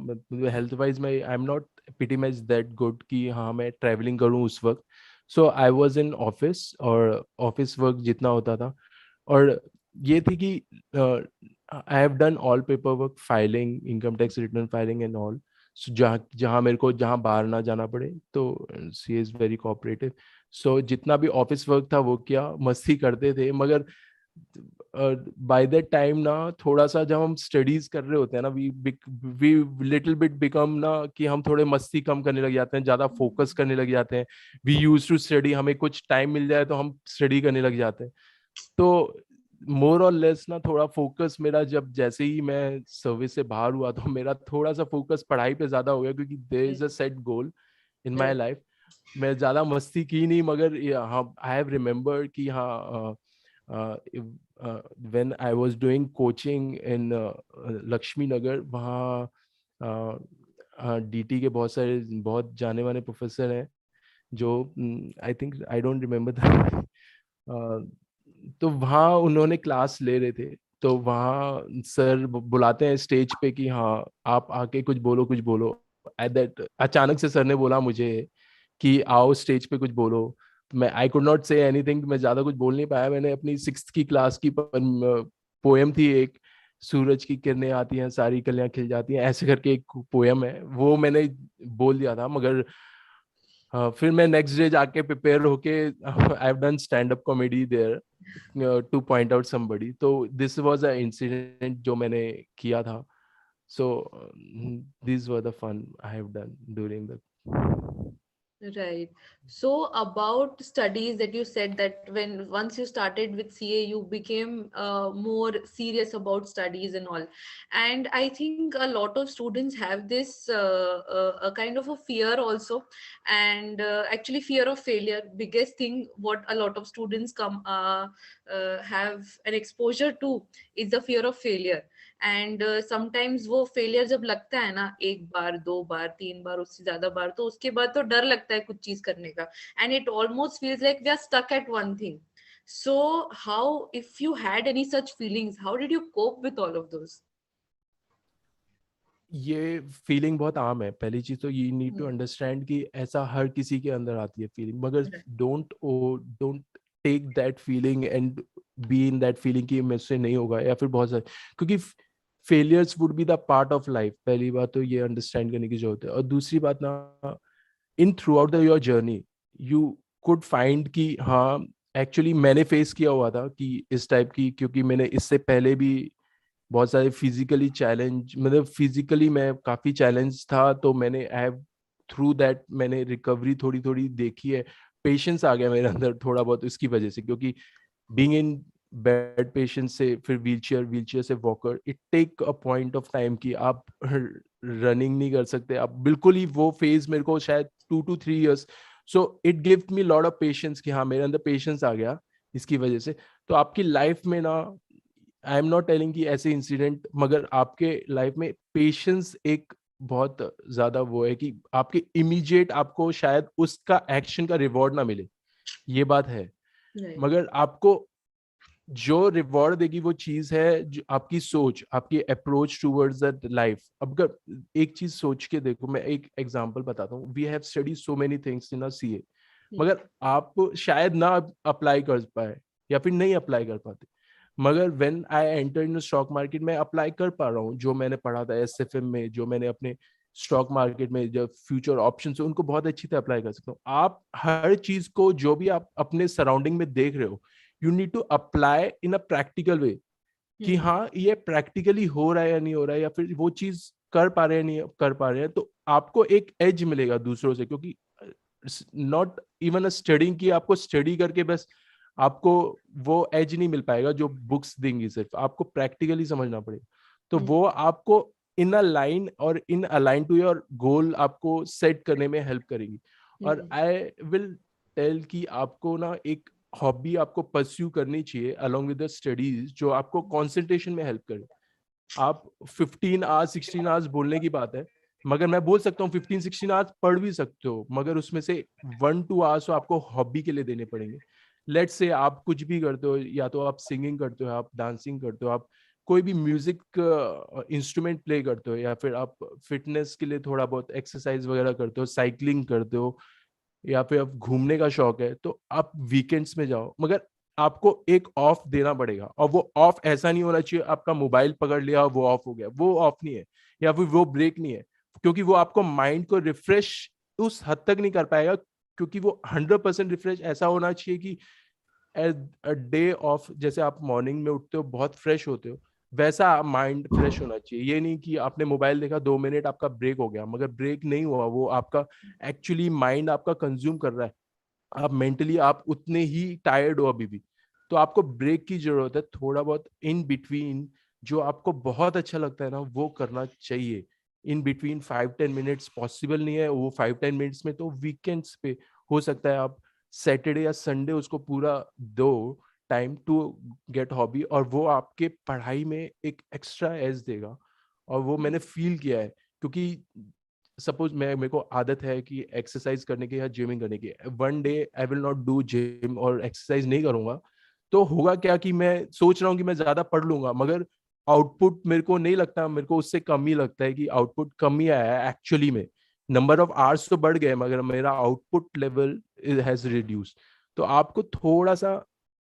हेल्थ वाइज में I am not pretty much that good कि हाँ मैं ट्रैवलिंग करूँ उस वक्त. So I was in office, और ऑफिस वर्क जितना होता था, और ये थी कि आई have done all paper work, filing, income tax return filing and all. जहाँ जहाँ मेरे को जहाँ बाहर ना जाना पड़े, तो सी इज़ वेरी कोऑपरेटिव. सो जितना भी ऑफिस वर्क था वो किया, मस्ती करते थे, मगर बाय दैट टाइम ना थोड़ा सा जब हम स्टडीज कर रहे होते हैं ना, वी लिटिल बिट बिकम ना कि हम थोड़े मस्ती कम करने लग जाते हैं, ज्यादा फोकस करने लग जाते हैं. वी यूज टू स्टडी, हमें कुछ टाइम मिल जाए तो हम स्टडी करने लग जाते हैं. तो मोर और लेस ना थोड़ा फोकस मेरा, जब जैसे ही मैं सर्विस से बाहर हुआ, तो मेरा थोड़ा सा फोकस पढ़ाई पे ज्यादा हो गया, क्योंकि there is a set goal in my life. मैं ज्यादा मस्ती की नहीं, मगर हाँ आई हैव रिमेम्बर कि हाँ when I was doing coaching in Laxmi Nagar, वहाँ डीटी के बहुत सारे बहुत जाने माने प्रोफेसर हैं, जो I think I don't remember तो वहाँ उन्होंने क्लास ले रहे थे. तो वहाँ सर बुलाते हैं स्टेज पे कि हाँ आप आके कुछ बोलो कुछ बोलो. एट दैट अचानक से सर ने बोला मुझे कि आओ स्टेज पे कुछ बोलो. मैं I could not say anything, मैं ज्यादा कुछ बोल नहीं पाया. मैंने अपनी 6th की क्लास की पोएम थी एक, सूरज की किरणें आती हैं सारी कलियां खिल जाती हैं, ऐसे करके एक पोएम है, वो मैंने बोल दिया था. मगर फिर मैं नेक्स्ट डे जाके प्रिपेयर होके I have done stand up comedy there to point out somebody. तो दिस वाज अ इंसिडेंट जो मैंने किया था. So this were the fun I have done during the. Right. So about studies, that you said that when once you started with CA, you became more serious about studies and all. And I think a lot of students have this a kind of a fear also, and actually fear of failure. Biggest thing what a lot of students come have an exposure to is the fear of failure. And sometimes वो failure जब लगता है ना, एक बार, दो बार, तीन बार, उससे ज्यादा बार, तो उसके बाद तो डर लगता है कुछ चीज करने का, and it almost feels like we are stuck at one thing. So how, if you had any such feelings, how did you cope with all of those? ये फीलिंग बहुत आम है. पहली चीज तो यू नीड टू अंडरस्टैंड कि ऐसा हर किसी के अंदर आती है फीलिंग, मगर don't take that feeling and be in that feeling कि मुझसे नहीं होगा, या फिर बहुत सारे, क्योंकि failures would be the part of life. पहली बात तो ये अंडरस्टैंड करने की जरूरत है. और दूसरी बात ना, in through out the your journey you could find कि हाँ एक्चुअली मैंने फेस किया हुआ था कि इस टाइप की, क्योंकि मैंने इससे पहले भी बहुत सारे फिजिकली चैलेंज, मतलब फिजिकली मैं काफी चैलेंज था, तो मैंने आई हैव थ्रू दैट मैंने रिकवरी थोड़ी थोड़ी देखी है. पेशेंस आ गया मेरे अंदर थोड़ा बहुत इसकी वजह से, क्योंकि बीइंग इन बेड पेशेंट से फिर व्हीलचेयर से walker, it take a point of time कि आप रनिंग नहीं कर सकते आप बिल्कुल ही. वो फेज मेरे को शायद 2 to 3 years. So it give me lot of patience कि हाँ मेरे अंदर पेशेंस आ गया इसकी वजह से. तो आपकी लाइफ में ना आई एम नॉट टेलिंग कि ऐसे इंसिडेंट, मगर आपके लाइफ में पेशेंस एक बहुत ज्यादा वो है कि आपके इमीडिएट आपको शायद उसका एक्शन का रिवॉर्ड ना मिले, ये बात है, Right. मगर आपको जो रिवॉर्ड देगी वो चीज है जो आपकी सोच, आपकी अप्रोच टूवर्ड्स दैट लाइफ। अब अगर एक चीज सोच के देखो, मैं एक एग्जांपल बताता हूँ, we have study so many things in a CA, मगर आप शायद ना अप्लाई कर पाए या फिर नहीं अप्लाई कर पाते, मगर when I enter in stock market में अप्लाई कर पा रहा हूँ, जो मैंने पढ़ा था एसएफएम में, जो मैंने अपने स्टॉक मार्केट में जो फ्यूचर ऑप्शंस है उनको बहुत अच्छी तरह अप्लाई कर सकता हूँ। आप हर चीज को जो भी आप अपने सराउंडिंग में देख रहे हो, you need to apply in a practical way कि हाँ ये प्रैक्टिकली हो रहा है या नहीं हो रहा है, या फिर वो चीज कर पा रहे हैं नहीं कर पा रहे हैं, तो आपको एक एज मिलेगा दूसरों से। क्योंकि नॉट इवन अ स्टडिंग की आपको स्टडी करके बस आपको वो एज नहीं मिल पाएगा जो बुक्स देंगी, सिर्फ आपको प्रैक्टिकली समझना पड़ेगा। तो वो आपको इन अ लाइन और इन अलाइन टू योर गोल आपको सेट करने में हेल्प करेगी। और आई विल टेल कि आपको ना एक हॉबी आपको परस्यू करनी चाहिए अलोंग विद द स्टडीज, जो आपको कंसंट्रेशन में हेल्प करे। आप 15 आवर्स 16 आवर्स बोलने की बात है, मगर मैं बोल सकता हूँ 15-16 आवर्स पढ़ भी सकते हो, मगर उसमें से 1-2 आवर्स आपको हॉबी के लिए देने पड़ेंगे। लेट्स से आप कुछ भी करते हो, या तो आप सिंगिंग करते हो, आप डांसिंग करते हो, आप कोई भी म्यूजिक इंस्ट्रूमेंट प्ले करते हो, या फिर आप फिटनेस के लिए थोड़ा बहुत एक्सरसाइज वगैरह करते हो, साइकिलिंग करते हो, या फिर आप घूमने का शौक है, तो आप वीकेंड्स में जाओ, मगर आपको एक ऑफ देना पड़ेगा। और वो ऑफ ऐसा नहीं होना चाहिए आपका मोबाइल पकड़ लिया वो ऑफ हो गया, वो ऑफ नहीं है, या फिर वो ब्रेक नहीं है, क्योंकि वो आपको माइंड को रिफ्रेश उस हद तक नहीं कर पाएगा। क्योंकि वो 100% रिफ्रेश ऐसा होना चाहिए कि डे ऑफ, जैसे आप मॉर्निंग में उठते हो बहुत फ्रेश होते हो, वैसा माइंड फ्रेश होना चाहिए। ये नहीं कि आपने मोबाइल देखा 2 मिनट आपका ब्रेक हो गया, मगर ब्रेक नहीं हुआ, वो आपका एक्चुअली माइंड आपका कंज्यूम कर रहा है, आप मेंटली आप उतने ही टायर्ड हो अभी भी। तो आपको ब्रेक की जरूरत है, थोड़ा बहुत इन बिटवीन जो आपको बहुत अच्छा लगता है ना वो करना चाहिए। इन बिटवीन 5-10 मिनट्स पॉसिबल नहीं है, वो 5-10 मिनट्स में तो वीकेंड्स पे हो सकता है आप सैटरडे या संडे उसको पूरा दो टाइम टू गेट हॉबी, और वो आपके पढ़ाई में एक एक्स्ट्रा एज देगा। और वो मैंने फील किया है, क्योंकि सपोज मेरे को आदत है कि एक्सरसाइज करने की या जिमिंग करने की, one day I will not do gym और एक्सरसाइज नहीं करूंगा, तो होगा क्या कि मैं सोच रहा हूँ कि मैं ज्यादा पढ़ लूंगा, मगर आउटपुट मेरे को नहीं लगता, मेरे को उससे कम ही लगता है कि आउटपुट कम ही आया है एक्चुअली में। नंबर ऑफ आवर्स तो बढ़ गए, मगर मेरा आउटपुट लेवल हैज रिड्यूस। तो आपको थोड़ा सा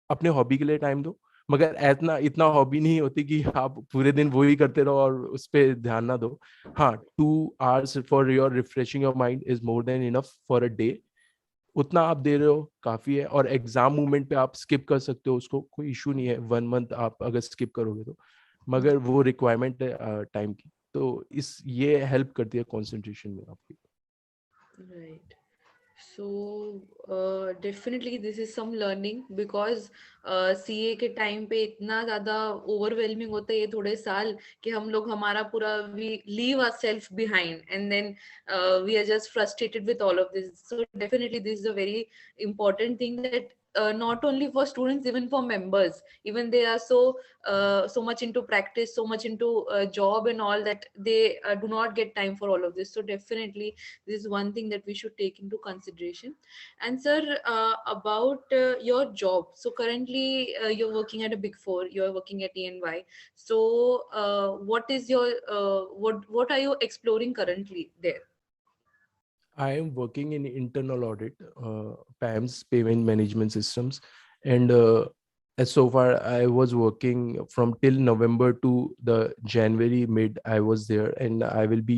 अपने हॉबी के लिए टाइम दो, मगर इतना इतना हॉबी नहीं होती कि आप पूरे दिन वो ही करते रहो और उस पर ध्यान ना दो। हाँ, 2 hours for your refreshing your mind is more than enough for a day, उतना आप दे रहे हो काफी है। और एग्जाम मूवमेंट पे आप स्किप कर सकते हो, उसको कोई इशू नहीं है, 1 मंथ आप अगर स्किप करोगे तो, मगर वो रिक्वायरमेंट है टाइम की, तो इस ये हेल्प करती है कंसंट्रेशन में आपकी। Right. So definitely this is some learning because CA के टाइम पे इतना ज्यादा ओवरवेलमिंग होता है ये थोड़े साल कि हम लोग हमारा पूरा we leave our self behind and then we are just frustrated with all of this. So definitely this is a very important thing that not only for students, even for members, even they are so much into practice, so much into job and all, that they do not get time for all of this. So definitely this is one thing that we should take into consideration. And sir, about your job, so currently you're working at a big four, you're working at ENY. So what is your what are you exploring currently there? I am working in internal audit, PAMS, payment management systems, and as so far I was working from till November to the January mid. I was there, and I will be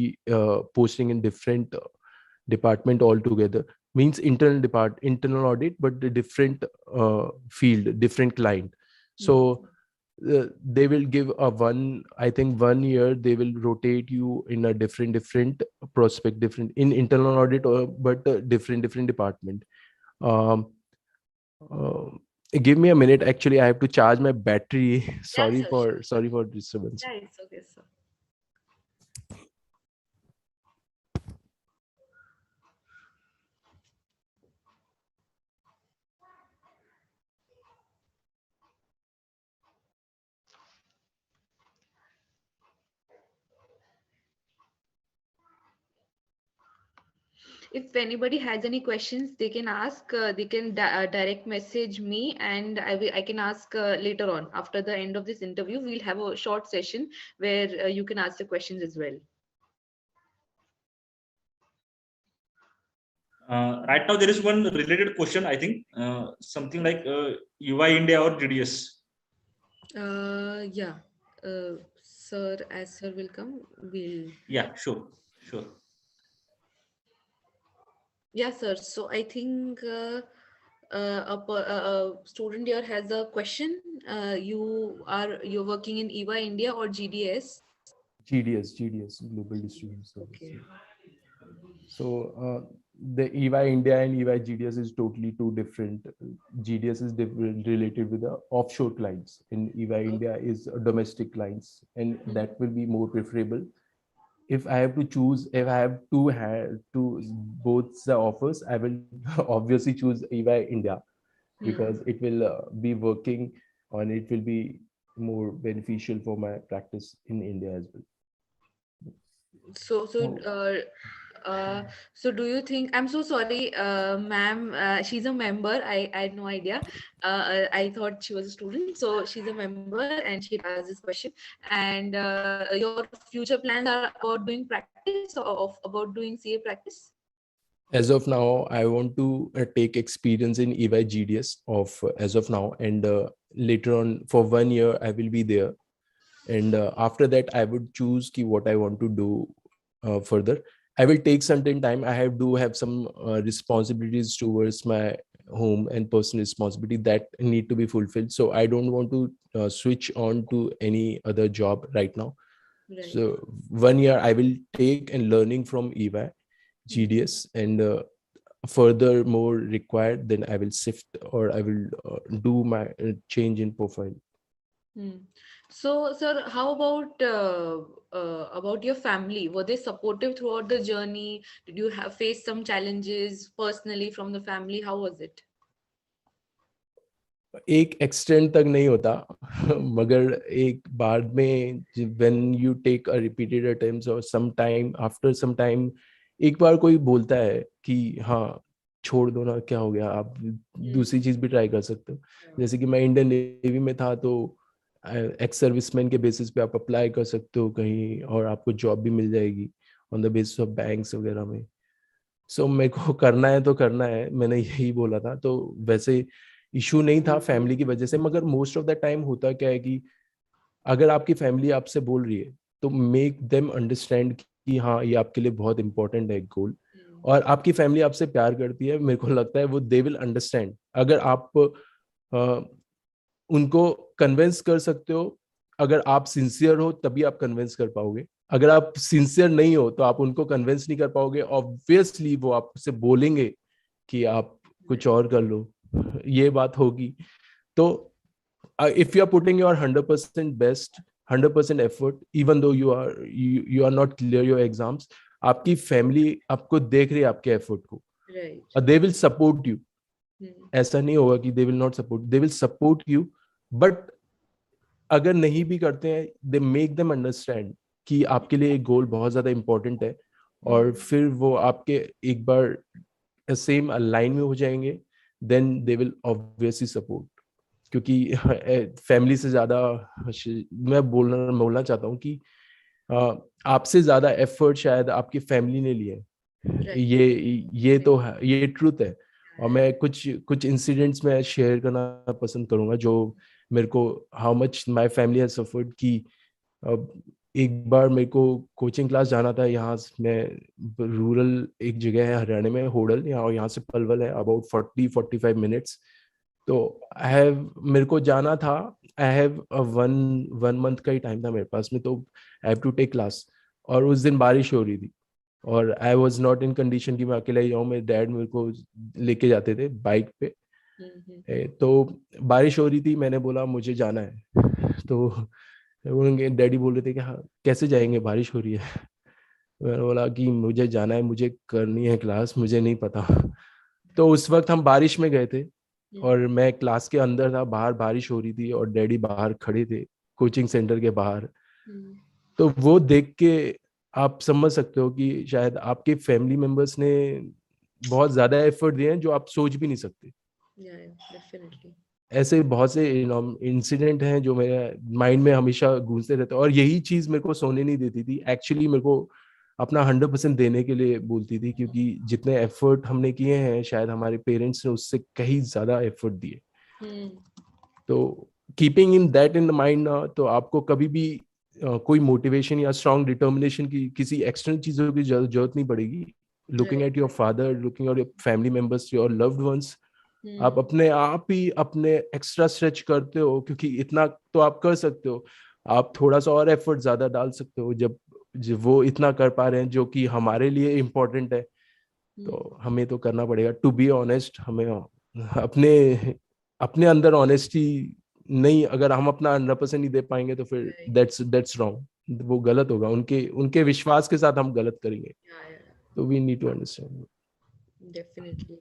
posting in different department altogether. Means internal audit, but the different field, different client. So they will give a one, I think 1 year they will rotate you in a different prospect, different in internal audit, or but different department. um, uh, give me a minute, actually I have to charge my battery. Yeah, sir, sure. Sorry for disturbance. Yeah, it's okay, sir. If anybody has any questions, they can ask. They can direct message me, and I can ask later on. After the end of this interview, we'll have a short session where you can ask the questions as well. Right now, there is one related question. I think something like UI India or GDS. Yeah, sir, as sir will come, we'll. Yeah, sure. Yeah, sir. So I think a student here has a question. You're working in EY India or GDS? GDS, Global Distribution Service. Okay. So the EY India and EY GDS is totally two different. GDS is related with the offshore clients, and EY India is domestic clients, and that will be more preferable. If I have to choose, if I have to both the offers, I will obviously choose EY India, because it will be working on, it will be more beneficial for my practice in India as well. So do you think, I'm so sorry, ma'am, she's a member. I had no idea. I thought she was a student. So she's a member and she asked this question. And your future plans are about doing practice or about doing CA practice? As of now, I want to take experience in EY GDS as of now, and later on for 1 year I will be there, and after that I would choose what I want to do further. I will take certain time. I do have some responsibilities towards my home and personal responsibility that need to be fulfilled. So I don't want to switch on to any other job right now. Right. So 1 year I will take and learning from EY GDS, and further more required, then I will shift, or I will do my change in profile. So, sir, how about your family? Were they supportive throughout the journey? Did you have faced some challenges personally from the family? How was it? एक extent तक नहीं होता, मगर एक बाद में when you take a repeated attempts or sometime after some time, एक बार कोई बोलता है कि हाँ छोड़ दो ना, क्या हो गया, आप दूसरी चीज भी ट्राई कर सकते हो. जैसे कि मैं इंडियन नेवी में था, तो एक्स सर्विसमैन के बेसिस पे आप अप्लाई कर सकते हो कहीं, और आपको जॉब भी मिल जाएगी on the basis of banks वगैरह में. सो मेरे को करना है तो करना है, मैंने यही बोला था. तो वैसे इशू नहीं था फैमिली की वजह से, मगर मोस्ट ऑफ द टाइम होता क्या है कि अगर आपकी फैमिली आपसे बोल रही है तो मेक देम अंडरस्टैंड कि हाँ ये आपके लिए बहुत इंपॉर्टेंट है गोल, और आपकी फैमिली आपसे प्यार करती है. मेरे को लगता है वो दे विल अंडरस्टैंड. अगर आप उनको कन्विंस कर सकते हो, अगर आप सिंसियर हो तभी आप कन्विंस कर पाओगे. अगर आप सिंसियर नहीं हो तो आप उनको कन्विंस नहीं कर पाओगे. ऑब्वियसली वो आपसे बोलेंगे कि आप कुछ और कर लो, ये बात होगी. तो if you are putting your 100% best, 100% effort, even though you are not clear your exams, आपकी फैमिली आपको देख रही है आपके एफर्ट को, और they will support you. ऐसा नहीं होगा कि they will not support, they will support you. but अगर नहीं भी करते हैं, they make them understand कि आपके लिए एक गोल बहुत ज्यादा इंपॉर्टेंट है, और फिर वो आपके एक बार सेम अलाइन में हो जाएंगे, then they will obviously support. क्योंकि फैमिली से ज्यादा मैं बोलना चाहता हूँ कि आपसे ज्यादा एफर्ट शायद आपकी फैमिली ने लिए. ये तो है, ये ट्रूथ है. और मैं कुछ इंसिडेंट्स में शेयर करना पसंद करूंगा जो मेरे को, how much my family has suffered. कि एक बार मेरे को कोचिंग क्लास जाना था. यहाँ मैं रूरल एक जगह है हरियाणा में, होडल, यहाँ से पलवल है अबाउट 40-45 मिनट्स. तो मेरे को जाना था. आई हैव वन मंथ का ही टाइम था मेरे पास में, तो I have to take class. और उस दिन बारिश हो रही थी, और I was not in condition कि मैं अकेला ही जाऊँ. मेरे डैड मेरे को लेके जाते थे बाइक पे. तो बारिश हो रही थी, मैंने बोला मुझे जाना है. तो डैडी बोल रहे थे कि हाँ कैसे जाएंगे, बारिश हो रही है. मैंने बोला कि मुझे जाना है, मुझे करनी है क्लास, मुझे नहीं पता. तो उस वक्त हम बारिश में गए थे, और मैं क्लास के अंदर था, बाहर बारिश हो रही थी, और डैडी बाहर खड़े थे कोचिंग सेंटर के बाहर. तो वो देख के आप समझ सकते हो कि शायद आपके फैमिली मेंबर्स ने बहुत ज्यादा एफर्ट दिए हैं जो आप सोच भी नहीं सकते। डेफिनेटली। ऐसे बहुत से इंसिडेंट हैं जो मेरे माइंड में हमेशा गूंजते रहते हैं, और यही चीज मेरे को सोने नहीं देती थी। एक्चुअली मेरे को अपना 100% देने के लिए बोलती थी, क्योंकि जितने एफर्ट हमने किए हैं शायद हमारे पेरेंट्स ने उससे कहीं ज्यादा एफर्ट दिए। तो keeping in that in the mind ना, तो आपको कभी भी कोई मोटिवेशन या स्ट्रॉन्ग डिटर्मिनेशन की किसी एक्सटर्नल चीजों की जरूरत नहीं पड़ेगी। Looking at your father, looking at your family members, your loved ones, आप अपने आप ही अपने एक्स्ट्रा स्ट्रेच करते हो, क्योंकि इतना तो आप कर सकते हो। आप थोड़ा सा और एफर्ट ज्यादा डाल सकते हो जब वो इतना कर पा रहे हैं जो कि हमारे लिए इम्पोर्टेंट है, तो हमें तो करना पड़ेगा। टू बी ऑनेस्ट, हमें अपने अपने अंदर ऑनेस्टी नहीं, अगर हम अपना 100% नहीं दे पाएंगे तो फिर दैट्स रॉन्ग, वो गलत होगा। उनके उनके विश्वास के साथ हम गलत करेंगे। तो we need to understand. Definitely.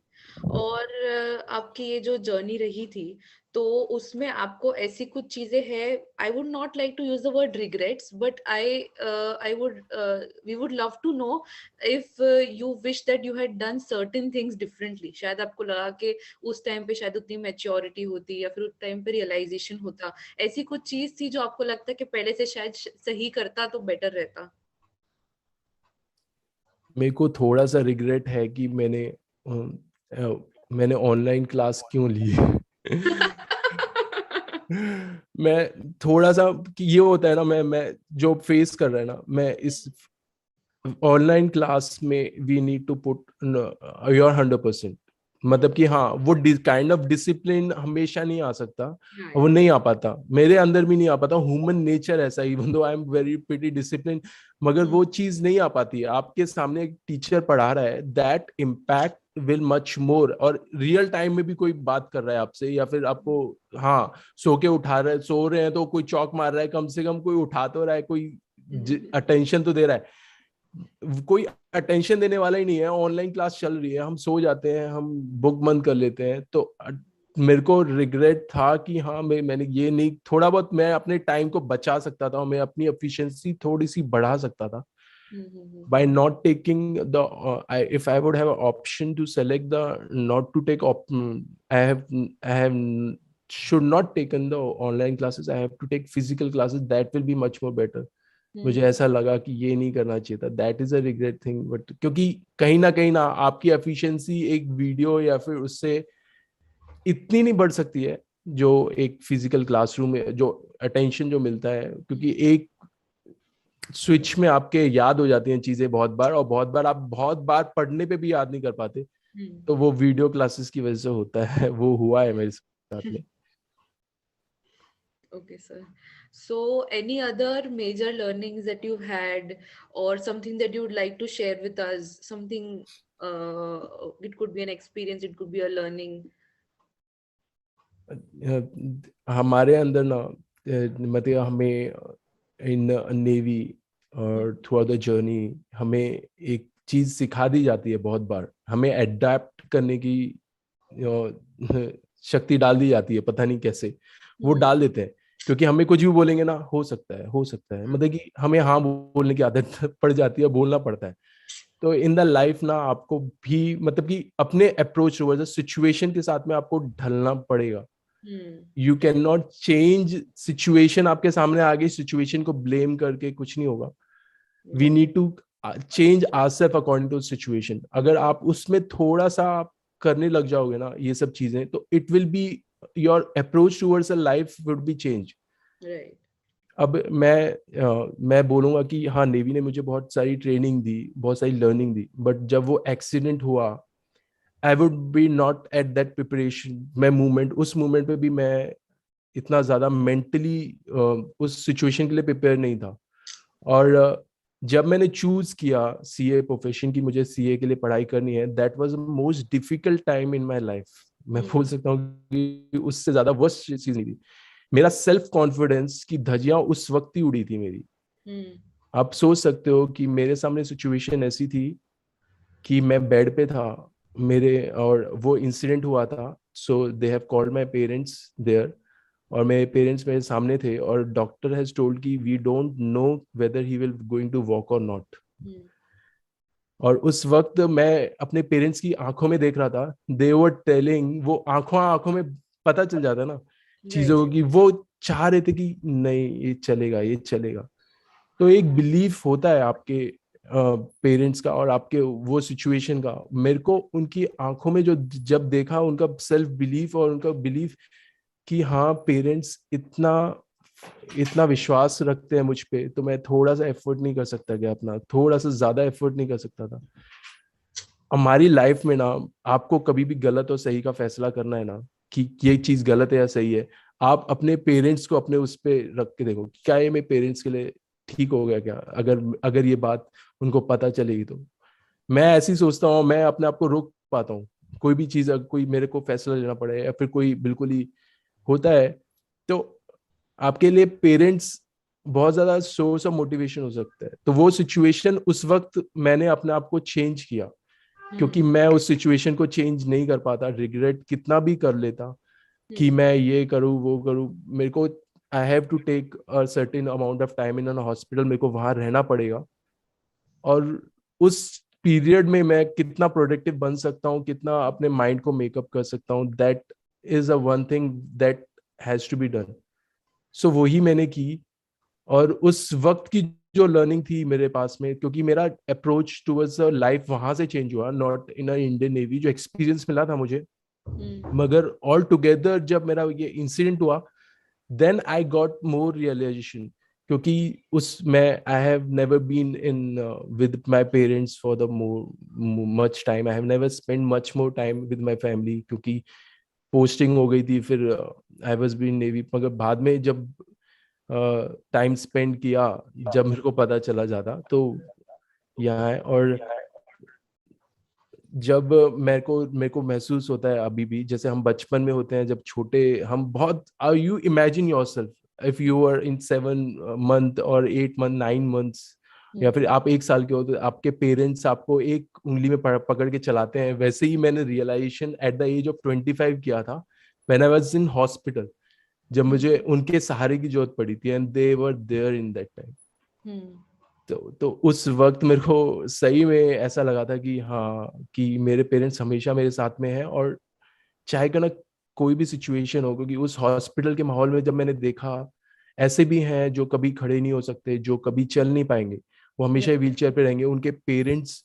और आपकी ये जो जर्नी रही थी, तो उसमें आपको ऐसी कुछ चीजें हैं, I would not like to use the word regrets, but I would we would love to know if you wish that you had done certain things differently. शायद आपको लगा कि उस टाइम पे शायद उतनी मैच्योरिटी होती, या फिर उस टाइम पे रियलाइजेशन होता, ऐसी कुछ चीज थी जो आपको लगता है कि पहले से शायद सही करता तो बेटर रहता? मेरे को थोड़ा सा रिग्रेट है कि मैंने ऑनलाइन क्लास क्यों ली। मैं थोड़ा सा कि ये होता है ना, मैं जो फेस कर रहा है ना, मैं इस ऑनलाइन क्लास में we need to put your 100%। मतलब कि हाँ, वो काइंड ऑफ डिसिप्लिन हमेशा नहीं आ सकता, वो नहीं आ पाता, मेरे अंदर भी नहीं आ पाता। ह्यूमन नेचर ऐसा, even though I am very pretty discipline, मगर वो चीज नहीं आ पाती है। आपके सामने एक टीचर पढ़ा रहा है, that impact will much more. और रियल टाइम में भी कोई बात कर रहा है आपसे, या फिर आपको हाँ सो के उठा रहे, सो रहे हैं तो कोई चौक मार रहा है, कम से कम कोई उठा तो रहा है, कोई अटेंशन तो दे रहा है। कोई अटेंशन देने वाला ही नहीं है। ऑनलाइन क्लास चल रही है, हम सो जाते हैं, हम बुक बंद कर लेते हैं। तो मेरे को रिग्रेट था कि हाँ मैंने ये नहीं, थोड़ा बहुत मैं अपने टाइम को बचा सकता था, मैं अपनी एफिशिएंसी थोड़ी सी बढ़ा सकता था by not taking the if I would have an option to select the not to take I have should not taken the online classes, I have to take physical classes, that will be much more better. मुझे ऐसा लगा कि ये नहीं करना चाहिए था, that is a regret thing. But क्योंकि कहीं ना आपकी एफिशिएंसी एक वीडियो या फिर उससे इतनी नहीं बढ़ सकती है जो एक फिजिकल क्लासरूम में जो अटेंशन जो मिलता है, क्योंकि एक स्विच में आपके याद हो जाती हैं चीजें बहुत बार, और बहुत बार आप बहुत बार पढ़ने पे भी याद नहीं कर पाते। तो वो वीडियो क्लासेस की वजह से होता है, वो हुआ है मेरे साथ में। Okay, sir. So, any other major learnings that you've had, or something that you would like to share with us? Something, it could be an experience, it could be a learning. हमारे अंदर ना मतलब हमें इन navy और through out the journey हमें एक चीज सिखा दी जाती है बहुत बार, हमें अडेप्ट करने की शक्ति डाल दी जाती है, पता नहीं कैसे वो डाल देते हैं। क्योंकि हमें कुछ भी बोलेंगे ना, हो सकता है, हो सकता है, मतलब कि हमें हाँ बोलने की आदत पड़ जाती है, बोलना पड़ता है। तो इन द लाइफ ना आपको भी मतलब कि अपने अप्रोच टुवर्ड्स सिचुएशन के साथ में आपको ढलना पड़ेगा। You can not change situation, आपके सामने आ गई सिचुएशन को ब्लेम करके कुछ नहीं होगा। We need to change ourself according to situation. अगर आप उसमें थोड़ा सा आप करने लग जाओगे ना ये सब चीजें, तो it will be your approach towards a life would be change. अब मैं बोलूंगा कि हाँ नेवी ने मुझे बहुत सारी ट्रेनिंग दी, बहुत सारी लर्निंग दी, बट जब वो एक्सीडेंट हुआ I would be not at that preparation. मैं मूवमेंट उस मूवमेंट पे भी मैं इतना ज्यादा मेंटली उस सिचुएशन के लिए प्रिपेयर नहीं था। और जब मैंने चूज किया सीए प्रोफेशन की, मुझे सीए के लिए पढ़ाई करनी है, that was the most difficult time in my life. मैं बोल सकता हूँ कि उससे ज्यादा वर्स्ट चीज नहीं थी। मेरा सेल्फ कॉन्फिडेंस की धज्जियां उस वक्त ही उड़ी थी मेरी। आप सोच सकते हो कि मेरे सामने सिचुएशन ऐसी थी कि मैं बेड पे था मेरे, और वो इंसिडेंट हुआ था। So they have called my parents there, और मेरे पेरेंट्स मेरे सामने थे, और डॉक्टर हैज टोल्ड कि we don't know whether he will going to walk और नॉट। और उस वक्त मैं अपने पेरेंट्स की आंखों में देख रहा था, दे वर टेलिंग, वो आंखों आंखों में पता चल जाता ना चीजों की, वो चाह रहे थे कि नहीं ये चलेगा, ये चलेगा। तो एक बिलीफ होता है आपके पेरेंट्स का और आपके वो सिचुएशन का। मेरे को उनकी आंखों में जो जब देखा, उनका सेल्फ बिलीफ और उनका बिलीफ कि हाँ पेरेंट्स इतना इतना विश्वास रखते हैं मुझ पे, तो मैं थोड़ा सा एफर्ट नहीं कर सकता क्या, अपना थोड़ा सा ज्यादा एफर्ट नहीं कर सकता था। हमारी लाइफ में ना, आपको कभी भी गलत और सही का फैसला करना है ना, कि ये चीज गलत है या सही है, आप अपने पेरेंट्स को अपने उस पे रख के देखो, क्या ये मेरे पेरेंट्स के लिए ठीक हो गया क्या, अगर अगर ये बात उनको पता चलेगी तो। मैं ऐसे ही सोचता हूँ, मैं अपने आप को रोक पाता हूँ। कोई भी चीज अगर कोई मेरे को फैसला लेना पड़े या फिर कोई बिल्कुल ही होता है, तो आपके लिए पेरेंट्स बहुत ज्यादा सोर्स ऑफ मोटिवेशन हो सकता है। तो वो सिचुएशन उस वक्त मैंने अपने आप को चेंज किया, क्योंकि मैं उस सिचुएशन को चेंज नहीं कर पाता, रिग्रेट कितना भी कर लेता कि मैं ये करूँ वो करूँ, मेरे को I have to take a certain amount of time in an hospital, मेरे को वहां रहना पड़ेगा। और उस पीरियड में मैं कितना प्रोडक्टिव बन सकता हूँ, कितना अपने माइंड को मेकअप कर सकता हूँ, that is a one thing that has to be done. So वही मैंने की। और उस वक्त की जो लर्निंग थी मेरे पास में, क्योंकि मेरा अप्रोच टुवर्ड्स लाइफ वहां से चेंज हुआ, नॉट इन इंडियन नेवी, जो एक्सपीरियंस मिला था मुझे, मगर ऑल टुगेदर जब मेरा ये इंसिडेंट हुआ, then I got more realization. क्योंकि उस मैं I have never been in with my parents for the more much time, I have never spend much more time with my family, क्योंकि posting हो गई थी, फिर आई वाज बीन नेवी। मगर बाद में जब टाइम स्पेंड किया, जब मेरे को पता चला ज्यादा, तो यहाँ है। और जब मेरे को महसूस होता है अभी भी, जैसे हम बचपन में होते हैं, जब छोटे हम बहुत, you imagine yourself if you are in 7 month और 8 मंथ 9 मंथ्स, या फिर आप 1 साल के हो, तो आपके पेरेंट्स आपको एक उंगली में पकड़ के चलाते हैं। वैसे ही मैंने realization at the age of 25 किया था, when I was in hospital, जब मुझे उनके सहारे की जरूरत पड़ी थी, and they were there in that time. तो उस वक्त मेरे को सही में ऐसा लगा था कि हाँ, कि मेरे पेरेंट्स हमेशा मेरे साथ में हैं, और चाहे ना कोई भी सिचुएशन हो। क्योंकि उस हॉस्पिटल के माहौल में जब मैंने देखा, ऐसे भी हैं जो कभी खड़े नहीं हो सकते, जो कभी चल नहीं पाएंगे, वो हमेशा व्हील चेयर पे रहेंगे, उनके पेरेंट्स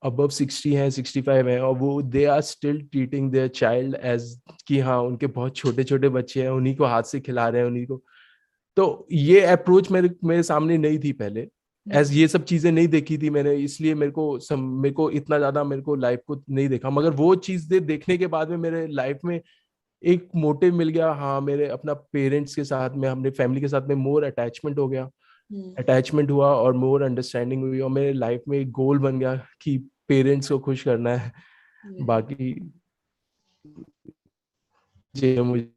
अबव 60 हैं, 65 हैं, और वो they are still treating their child as कि हाँ उनके बहुत छोटे छोटे बच्चे हैं, उन्हीं को हाथ से खिला रहे हैं, उन्हीं को। तो ये अप्रोच मेरे मेरे सामने नहीं थी पहले, एज ये सब चीजें नहीं देखी थी मैंने, इसलिए मेरे को इतना ज्यादा मेरे को लाइफ को नहीं देखा। मगर वो चीजें देखने के बाद में मेरे लाइफ में एक मोटिव मिल गया। हाँ, मेरे अपना पेरेंट्स के साथ में, हमने फैमिली के साथ में मोर अटैचमेंट हो गया, अटैचमेंट हुआ और मोर अंडरस्टैंडिंग हुई, और मेरे लाइफ में एक गोल बन गया कि पेरेंट्स को खुश करना है। बाकी ये मुझे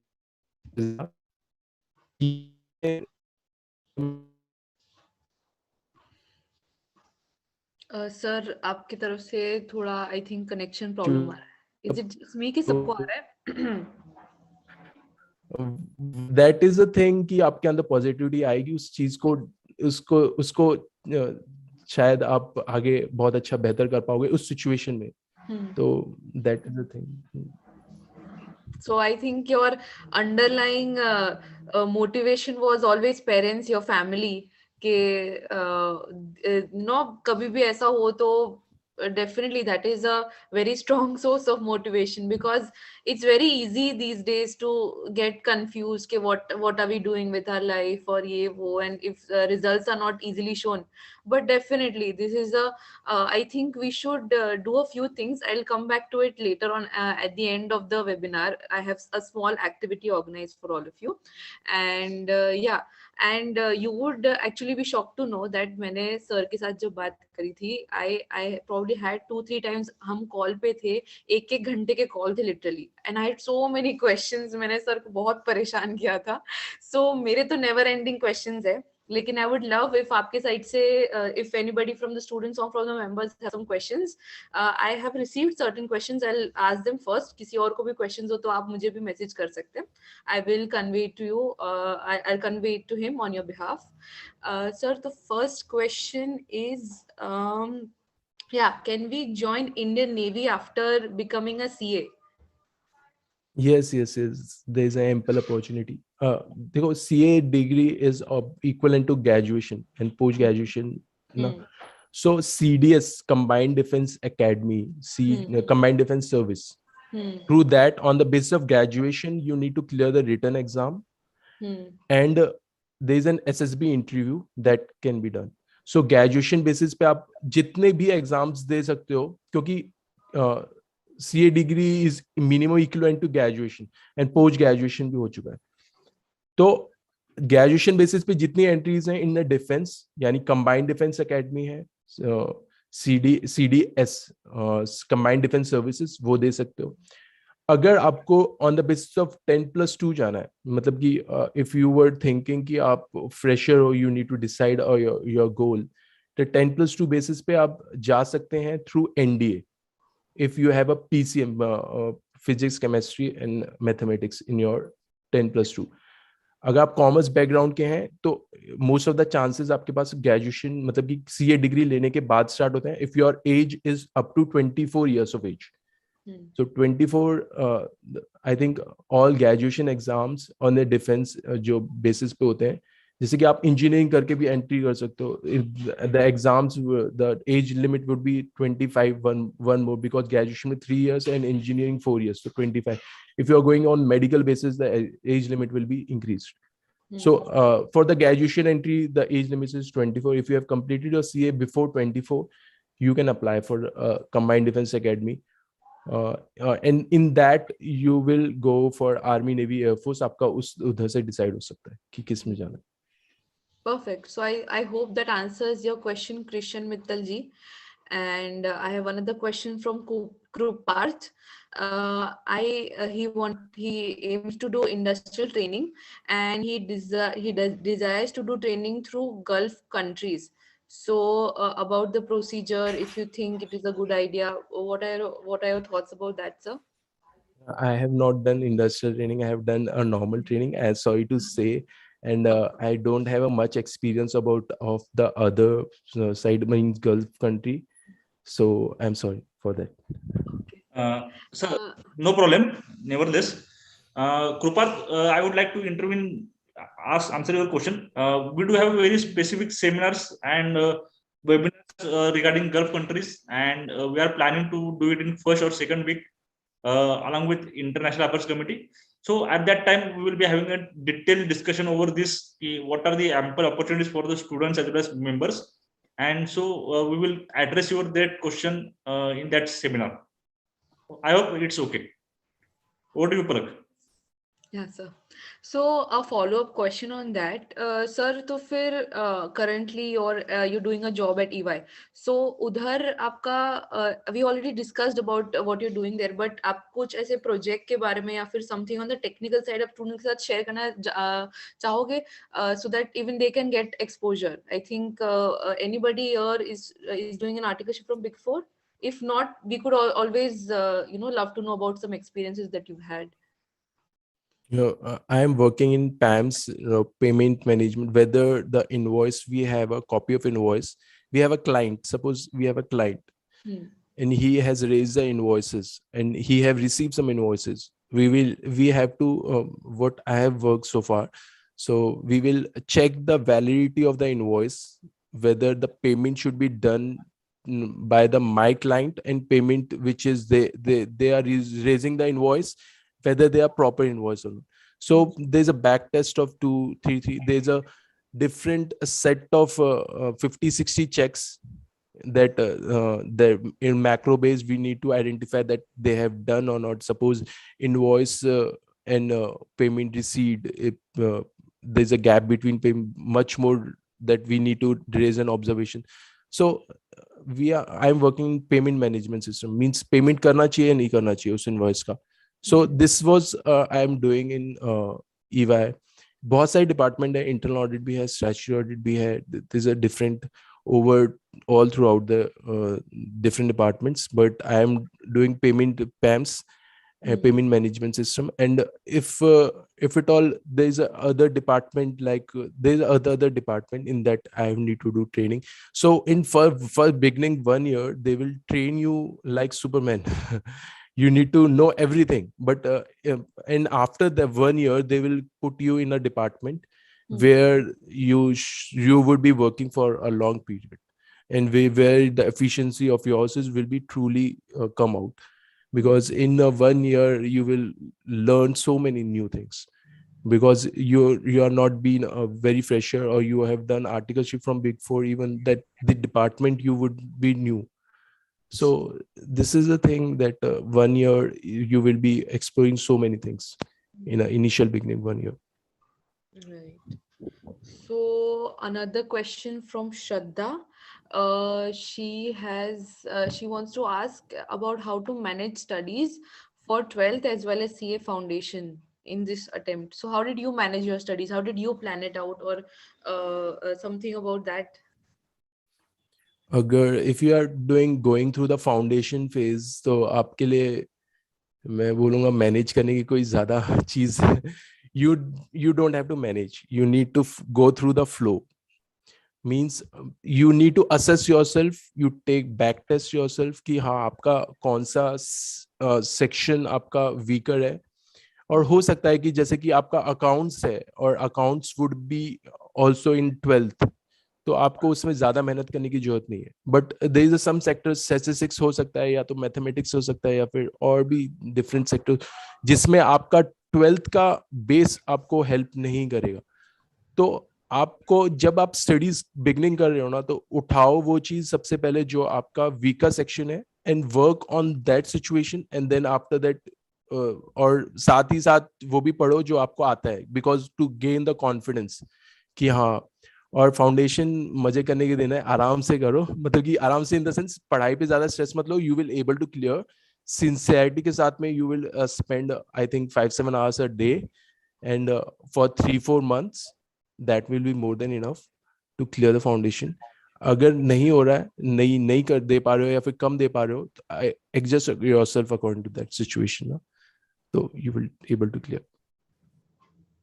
सर आपकी तरफ से थोड़ा आई थिंक कनेक्शन प्रॉब्लम आ रहा है। इज इट मी कि सबको आ रहा है? दैट इज अ थिंग कि आपके अंदर पॉजिटिविटी आएगी उस चीज को, उसको उसको शायद आप आगे बहुत अच्छा बेहतर कर पाओगे उस सिचुएशन में। तो that is a thing. So I think your underlying motivation was always parents, your family, के no कभी भी ऐसा हो तो definitely that is a very strong source of motivation, because it's very easy these days to get confused ke what are we doing with our life or ye wo, and if results are not easily shown. But definitely this is a I think we should do a few things. I'll come back to it later on at the end of the webinar. I have a small activity organized for all of you, and yeah, and you would actually be shocked to know that मैंने sir के साथ जब बात करी थी, I probably had 2-3 times हम call पे थे, 1-1 घंटे के कॉल थे literally, and I had so many questions. मैंने सर को बहुत परेशान किया था. So मेरे तो never ending questions है, लेकिन I would love if आपके साइड से if anybody from the students or from the members have some questions. I have received certain questions. I'll ask them first. किसी और को भी questions हो तो आप मुझे भी message कर सकते हैं. I will convey to you. I'll convey it to him on your behalf. Sir, the first question is Yeah, can we join Indian Navy after becoming a CA? Yes, yes, yes. There's an ample opportunity. Because CA degree is equivalent to graduation and post graduation. No? Hmm. So CDS, Combined Defense Academy, Combined Defense Service. Hmm. Through that, on the basis of graduation, you need to clear the written exam, Hmm. and there's an SSB interview that can be done. So graduation basis पे आप जितने भी exams दे सकते हो, क्योंकि CA degree is minimum equivalent to graduation and post graduation भी हो चुका है. तो ग्रेजुएशन बेसिस पे जितनी एंट्रीज हैं इन डिफेंस, यानी कंबाइंड डिफेंस एकेडमी है, CDS कंबाइंड डिफेंस सर्विसेज, वो दे सकते हो. अगर आपको ऑन द बेसिस ऑफ 10+2 जाना है, मतलब कि इफ यू वर थिंकिंग कि आप फ्रेशर हो, you need to decide your goal, तो 10+2 बेसिस पे आप जा सकते हैं through NDA if you have a PCM, physics, chemistry and mathematics in your 10+2. अगर आप कॉमर्स बैकग्राउंड के हैं तो मोस्ट ऑफ द चांसेस आपके पास ग्रेजुएशन मतलब कि सीए डिग्री लेने के बाद स्टार्ट होते हैं if your age is up to 24 years of age. So 24, I think all graduation exams on the defense जो basis पे होते हैं, जैसे कि आप इंजीनियरिंग करके भी एंट्री कर सकते हो. The exams, the age limit would be 25, one more, because graduation में 3 years and engineering 4 years, so 25. If you are going on medical basis, the age limit will be increased. So for the graduation entry, the age limit is 24. If you have completed your CA before 24, you can apply for Combined Defense Academy. And in that you will go for Army, Navy, Air Force. आपका उस उधर से decide हो सकता है कि किस में जाना है. Perfect. So I hope that answers your question, Christian Mittal ji. And I have another question from Kruparth. He aims to do industrial training, and desires to do training through Gulf countries. So about the procedure, if you think it is a good idea, what are your thoughts about that, sir? I have not done industrial training. I have done a normal training, as sorry to say, and I don't have a much experience about of the other side, means Gulf country. So I'm sorry for that. So no problem. Nevertheless, Kruparth, I would like to intervene, answer your question. We do have very specific seminars and webinars regarding Gulf countries, and we are planning to do it in first or second week, along with International Affairs Committee. So at that time, we will be having a detailed discussion over this. What are the ample opportunities for the students as well as members, and so we will address that question in that seminar. I hope it's okay. Over to you, Palak. Yeah, sir. So a follow-up question on that, sir. तो फिर currently you're doing a job at EY. So उधर आपका we already discussed about what you're doing there, but आप कुछ ऐसे project के बारे में या फिर something on the technical side of students के साथ share करना चाहोगे, so that even they can get exposure. I think anybody here is doing an articleship from Big Four. If not, we could always love to know about some experiences that you've had. I am working in PAMS, payment management. Whether the invoice, we have a copy of invoice, we have a client. Suppose we have a client, and he has raised the invoices, and he have received some invoices. We have to what I have worked so far. So we will check the validity of the invoice, whether the payment should be done by the my client, and payment which is they are raising the invoice, whether they are proper invoice or not. So there's a back test of 2, 3, 3. There's a different set of 50-60 checks that in macro base we need to identify that they have done or not. Suppose invoice and payment receipt, if there's a gap between payment, much more that we need to raise an observation. So I'm working in payment management system, means payment करना चाहिए नहीं करना चाहिए उस invoice का. So this was I am doing in EY. बहुत सारे department है, इंटरनल ऑडिट भी है, स्टैट्यूटरी ऑडिट भी है. There's a different over all throughout the different departments, but I am doing payment PAMS, payment management system. And if at all there is a other department, like there is other department in that I need to do training. So in for beginning 1 year they will train you like Superman. You need to know everything, but and after the 1 year they will put you in a department where you would be working for a long period, and where the efficiency of yours will be truly come out, because in 1 year you will learn so many new things, because you are not being a very fresher, or you have done articleship from Big Four, even that the department you would be new. So this is a thing that 1 year you will be exploring so many things in an initial beginning 1 year. Right. So another question from Shraddha. She wants to ask about how to manage studies for 12th as well as CA foundation in this attempt. So how did you manage your studies? How did you plan it out, or something about that? अगर if you are going through the foundation phase, तो आपके लिए मैं बोलूँगा manage करने की कोई ज्यादा चीज you you don't have to manage. You need to go through the flow. Means you need to assess yourself. You take back test yourself कि हाँ आपका कौन सा सेक्शन आपका वीकर है, और हो सकता है कि जैसे कि आपका अकाउंट्स है और accounts would be also in 12th, तो आपको उसमें ज्यादा मेहनत करने की जरूरत नहीं है. But there is some sector, statistics हो सकता है, या तो मैथमेटिक्स हो सकता है, या फिर और भी डिफरेंट सेक्टर जिसमें आपका 12th का बेस आपको हेल्प नहीं करेगा. तो आपको जब आप स्टडीज बिगनिंग कर रहे हो ना, तो उठाओ वो चीज सबसे पहले जो आपका वीकर सेक्शन है, and work on that situation, and then after that और साथ ही साथ वो भी पढ़ो जो आपको आता है, because to gain the confidence कि हाँ. और फाउंडेशन मजे करने के दिन है, आराम से करो, मतलब कि आराम से इन द सेंस पढ़ाई पे ज्यादा स्ट्रेस मत लो. You will able to clear sincerity के साथ में. You will spend I think 5-7 hours a day, and for 3-4 months that will be more than enough to clear the foundation. अगर नहीं हो रहा है, नहीं कर दे पा रहे हो, या फिर कम दे पा रहे हो, तो adjust yourself according to that situation ना, तो you will able to clear.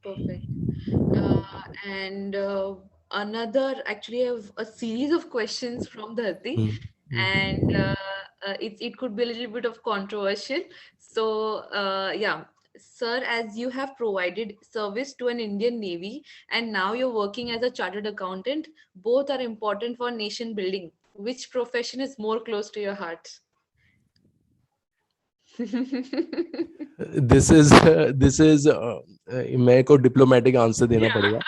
Perfect. And actually, I have a series of questions from Dharti, and it could be a little bit of controversial. So, yeah, sir, as you have provided service to an Indian Navy and now you're working as a chartered accountant, both are important for nation building. Which profession is more close to your heart? This is मेरे को diplomatic answer देना पड़ेगा.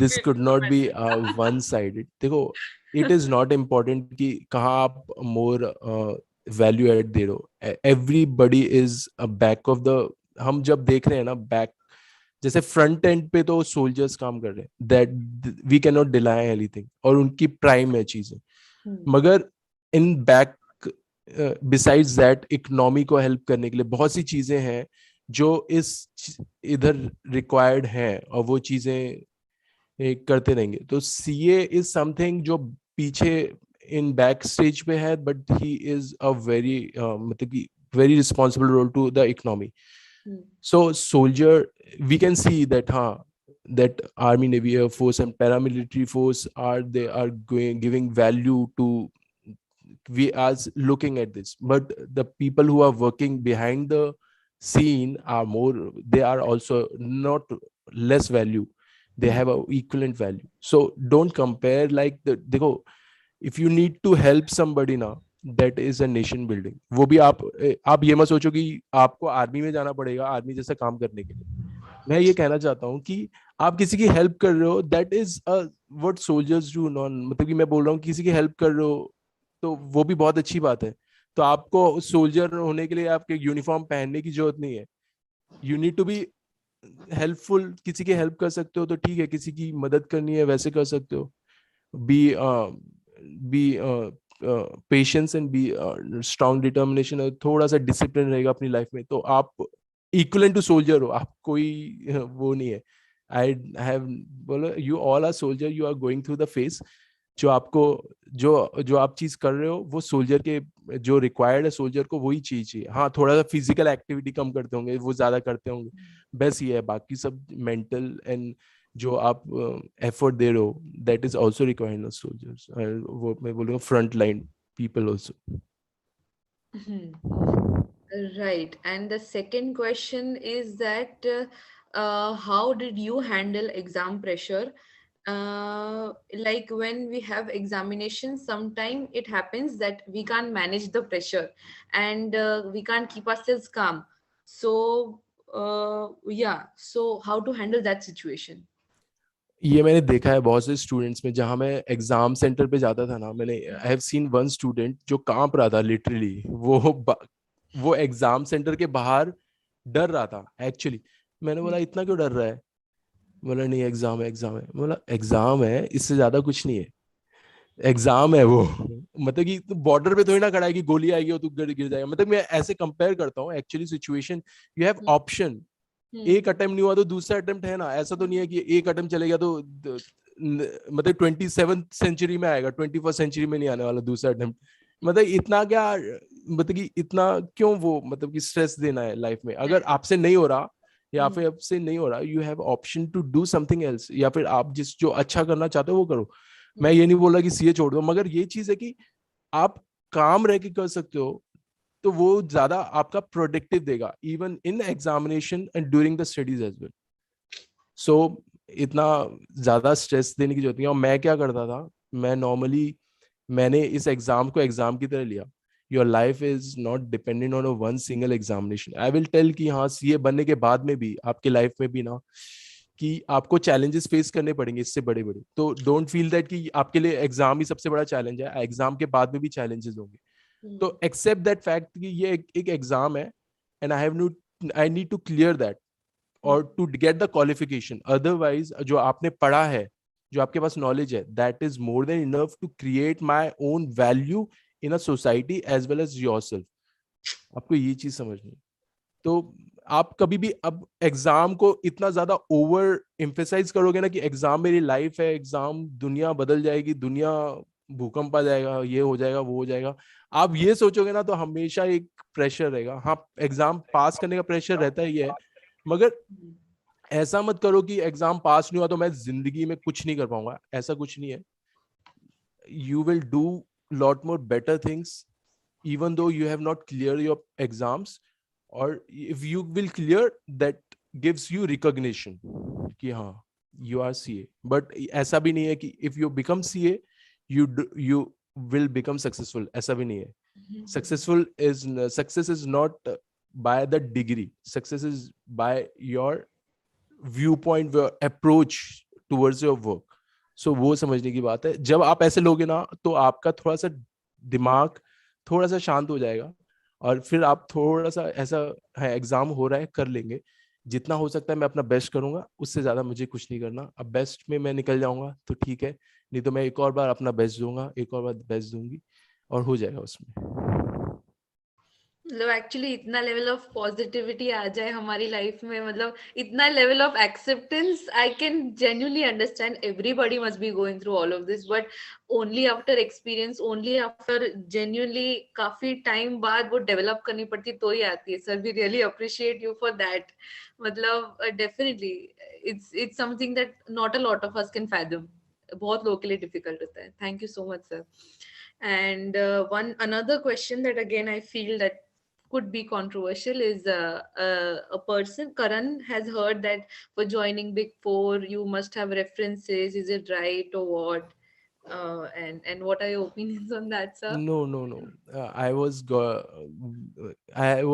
This could not be one sided. देखो, it is not important कि कहाँ आप more value add दे रहे हो. Everybody is a back of the. हम जब देख रहे हैं ना बैक, जैसे फ्रंट एंड पे तो सोल्जर्स काम कर रहे हैं, that we can not deny anything, और उनकी प्राइम है चीजें. मगर in back besides that economy को हेल्प करने के लिए बहुत सी चीजें हैं जो इस इधर रिक्वायर्ड हैं, और वो चीजें करते रहेंगे. तो सीए इज समथिंग जो पीछे इन बैक स्टेज पे है, but he is a very मतलब कि very responsible role to the economy. So soldier, we can see that that Army, Navy, Air Force and paramilitary force are giving value to, we as looking at this, but the people who are working behind the scene are more, they are also not less value, they have a equivalent value. So don't compare like देखो, if you need to help somebody now, that is a nation building. वो भी आप ये मत सोचो कि आपको army में जाना पड़ेगा आर्मी जैसा काम करने के लिए. मैं ये कहना चाहता हूँ कि आप किसी की हेल्प कर रहे हो, that is what soldiers do. Non मतलब कि मैं बोल रहा हूँ किसी की हेल्प कर रहे हो तो वो भी बहुत अच्छी बात है. तो आपको सोल्जर होने के लिए आपके यूनिफॉर्म पहनने की जरूरत नहीं है. You need to be helpful. किसी की हेल्प कर सकते हो तो ठीक है, किसी की मदद करनी है वैसे कर सकते हो. B patience and be strong determination, और थोड़ा सा डिसिप्लिन रहेगा अपनी लाइफ में, तो आप इक्वलेंट टू सोल्जर हो. आप कोई वो नहीं है. आई हैव बोलो, you all are soldier, you are going through the phase. जो आपको जो आप चीज कर रहे हो वो सोल्जर के जो रिक्वायर्ड है सोल्जर को वही चीज चाहिए। हाँ, थोड़ा सा फिजिकल एक्टिविटी कम करते होंगे, वो ज्यादा करते होंगे, बस ये है। बाकी सब मेंटल एंड जो आप एफर्ट दे रहे हो that is also required of soldiers, वो मैं बोलूँगा front line people also. Right. And the second question is that how did you handle exam pressure? Like when we have examinations, sometimes it happens that we can't manage the pressure and we can't keep ourselves calm. So, yeah. So, how to handle that situation? ये मैंने देखा है बहुत से students में, जहां मैं exam centre पे जाता था ना, मैंने I have seen one student जो कांप रहा था लिटरली। वो एग्जाम सेंटर के बाहर डर रहा था एक्चुअली। मैंने बोला इतना क्यों डर रहा है? बोला नहीं एग्जाम है, एग्जाम है। बोला एग्जाम है, इससे ज्यादा कुछ नहीं है, एग्जाम है वो। मतलब कि बॉर्डर पे थोड़ी ना खड़ा है कि गोली आएगी और तू गिर जाएगा। मतलब मैं ऐसे कंपेयर करता हूँ actually situation. You have option, एक अटेम्प्ट नहीं हुआ तो दूसरा अटेम्प्ट है ना। ऐसा तो नहीं है कि एक अटेम्प्ट चलेगा तो मतलब 27th सेंचुरी में आएगा, 21st सेंचुरी में नहीं आने वाला दूसरा अटेम्प्ट। मतलब इतना क्या, मतलब कि इतना क्यों वो मतलब कि स्ट्रेस देना है लाइफ में? अगर आपसे नहीं हो रहा या फिर आपसे नहीं हो रहा, you have option to do something else, या फिर आप जिस जो अच्छा करना चाहते हो वो करो। मैं ये नहीं बोल रहा कि सीए छोड़ दो, मगर ये चीज है कि आप काम रह के कर सकते हो तो वो ज्यादा आपका प्रोडक्टिव देगा, even in examination and during the studies as well. So इतना ज्यादा स्ट्रेस देने की जरूरत नहीं है। और मैं क्या करता था, मैं नॉर्मली मैंने इस एग्जाम को एग्जाम की तरह लिया। Your life is not dependent on one single examination. I will tell कि हाँ, सीए बनने के बाद में भी आपके लाइफ में भी ना कि आपको चैलेंजेस फेस करने पड़ेंगे इससे बड़े बड़े। तो डोंट फील दैट कि आपके लिए एग्जाम ही सबसे बड़ा चैलेंज है, एग्जाम के बाद में भी चैलेंजेस होंगे। तो एक्सेप्ट दैट फैक्ट कि ये एक एग्जाम है and I need to clear that और to get the qualification. Otherwise जो आपने पढ़ा है, जो आपके पास नॉलेज है, that is more than enough to create my own value in a society as well as yourself. आपको ये चीज समझनी है। तो आप कभी भी अब एग्जाम को इतना ज्यादा ओवर एम्फेसाइज करोगे ना कि एग्जाम मेरी लाइफ है, एग्जाम दुनिया बदल जाएगी, दुनिया भूकंप आ जाएगा, ये हो जाएगा, वो हो जाएगा, आप ये सोचोगे ना तो हमेशा एक प्रेशर रहेगा। हाँ, एग्जाम पास करने का प्रेशर रहता ही है, मगर ऐसा मत करो कि एग्जाम पास नहीं हुआ तो मैं जिंदगी में कुछ नहीं कर पाऊंगा। ऐसा कुछ नहीं है। You will do lot more better things even though you have not cleared your exams, or if you will clear, that gives you recognition कि हाँ you are CA। but ऐसा भी नहीं है कि if you become CA you will become successful, ऐसा भी नहीं है। success is not by the degree, success is by your viewpoint, your approach towards your work। so वो समझने की बात है। जब आप ऐसे लोगे ना तो आपका थोड़ा सा दिमाग थोड़ा सा शांत हो जाएगा और फिर आप थोड़ा सा ऐसा है, एग्जाम हो रहा है कर लेंगे, जितना हो सकता है मैं अपना बेस्ट करूंगा, उससे ज्यादा मुझे कुछ नहीं करना। अब बेस्ट में मैं निकल जाऊंगा तो ठीक है, नहीं तो मैं एक और बार अपना बेस्ट दूंगा, एक और बार बेस्ट दूंगी और हो जाएगा उसमें। मतलब एक्चुअली इतना लेवल ऑफ पॉजिटिविटी आ जाए हमारी लाइफ में, मतलब इतना level of acceptance, I can genuinely understand everybody must be going through all of this, but only after experience, only after genuinely काफी टाइम बाद वो डेवलप करनी पड़ती तो ही आती है। Sir, we really appreciate you for that. मतलब definitely it's something that not a lot of us can fathom. बहुत लोगों के लिए डिफिकल्ट होता है। Thank you so much sir. And one another question that again I feel that could be controversial is a person, Karan, has heard that for joining Big Four you must have references. Is it right or what? And what are your opinions on that, sir? No. I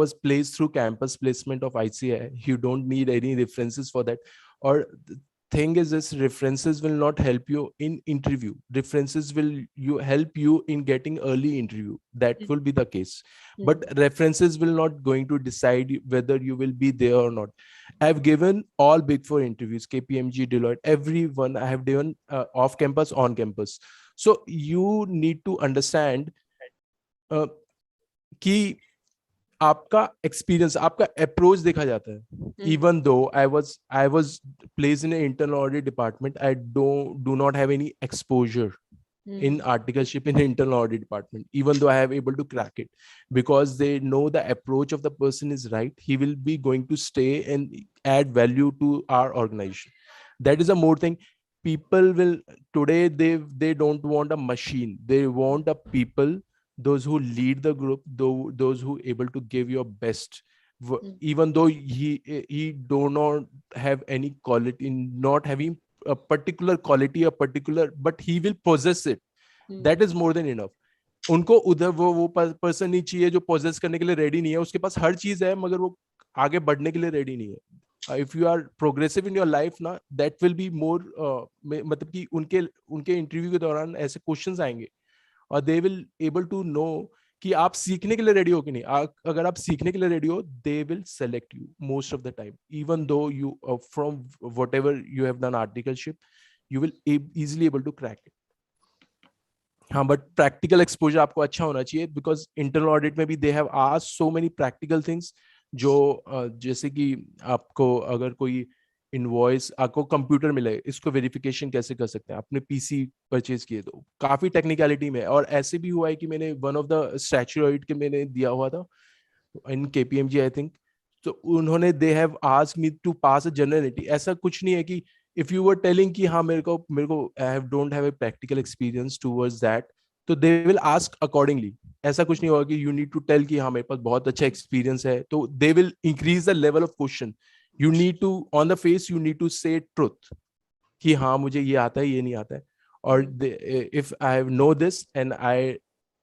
was placed through campus placement of ICAI. You don't need any references for that. Or the thing is, this references will not help you in interview. References will help you in getting early interview. That will be the case. But references will not going to decide whether you will be there or not. I've given all Big Four interviews, KPMG, Deloitte, everyone I have given off campus, on campus. So you need to understand कि आपका experience, आपका approach देखा जाता है। Even though I was placed in internal audit department, I do not have any exposure in articleship in internal audit department, even though I have able to crack it, because they know the approach of the person is right. He will be going to stay and add value to our organization. That is a more thing. People will today, they don't want a machine. They want a people, those who lead the group, those who able to give your best. Even though he do not have any quality, in not having a particular quality, a particular, but he will possess it. That is more than enough. उनको उधर वो person नहीं चाहिए जो poses करने के लिए ready नहीं है. उसके पास हर चीज है मगर वो आगे बढ़ने के लिए रेडी नहीं है. If you are progressive in your life ना, दैट विल बी मोर, मतलब कि उनके इंटरव्यू के दौरान ऐसे क्वेश्चंस आएंगे और they will able to know कि आप सीखने के लिए रेडी हो कि नहीं. अगर आप सीखने के लिए रेडी हो, they will select you most of the time, even though you from whatever you have done articleship, you will easily able to crack it. हाँ, बट प्रैक्टिकल एक्सपोजर आपको अच्छा होना चाहिए, बिकॉज इंटरनल ऑडिट में भी they have asked so many practical things, जो जैसे कि आपको अगर कोई इनवॉइस आपको कंप्यूटर मिले, इसको वेरिफिकेशन कैसे कर सकते हैं, आपने पीसी परचेज किए तो काफी टेक्निकलिटी में. और ऐसे भी हुआ है कि मैंने one of the statutory audit के मैंने दिया हुआ था इन केपीएमजी आई थिंक, तो उन्होंने they have asked me to pass a generality. ऐसा कुछ नहीं है कि if you were telling कि हाँ मेरे को I don't have a practical experience towards that, तो they will ask accordingly. ऐसा कुछ नहीं होगा कि you need to tell कि हाँ मेरे पास बहुत अच्छा experience है, तो they will increase the level of question. You need to, on the face you need to say truth कि हाँ मुझे ये आता है, ये नहीं आता है. और if I know this and I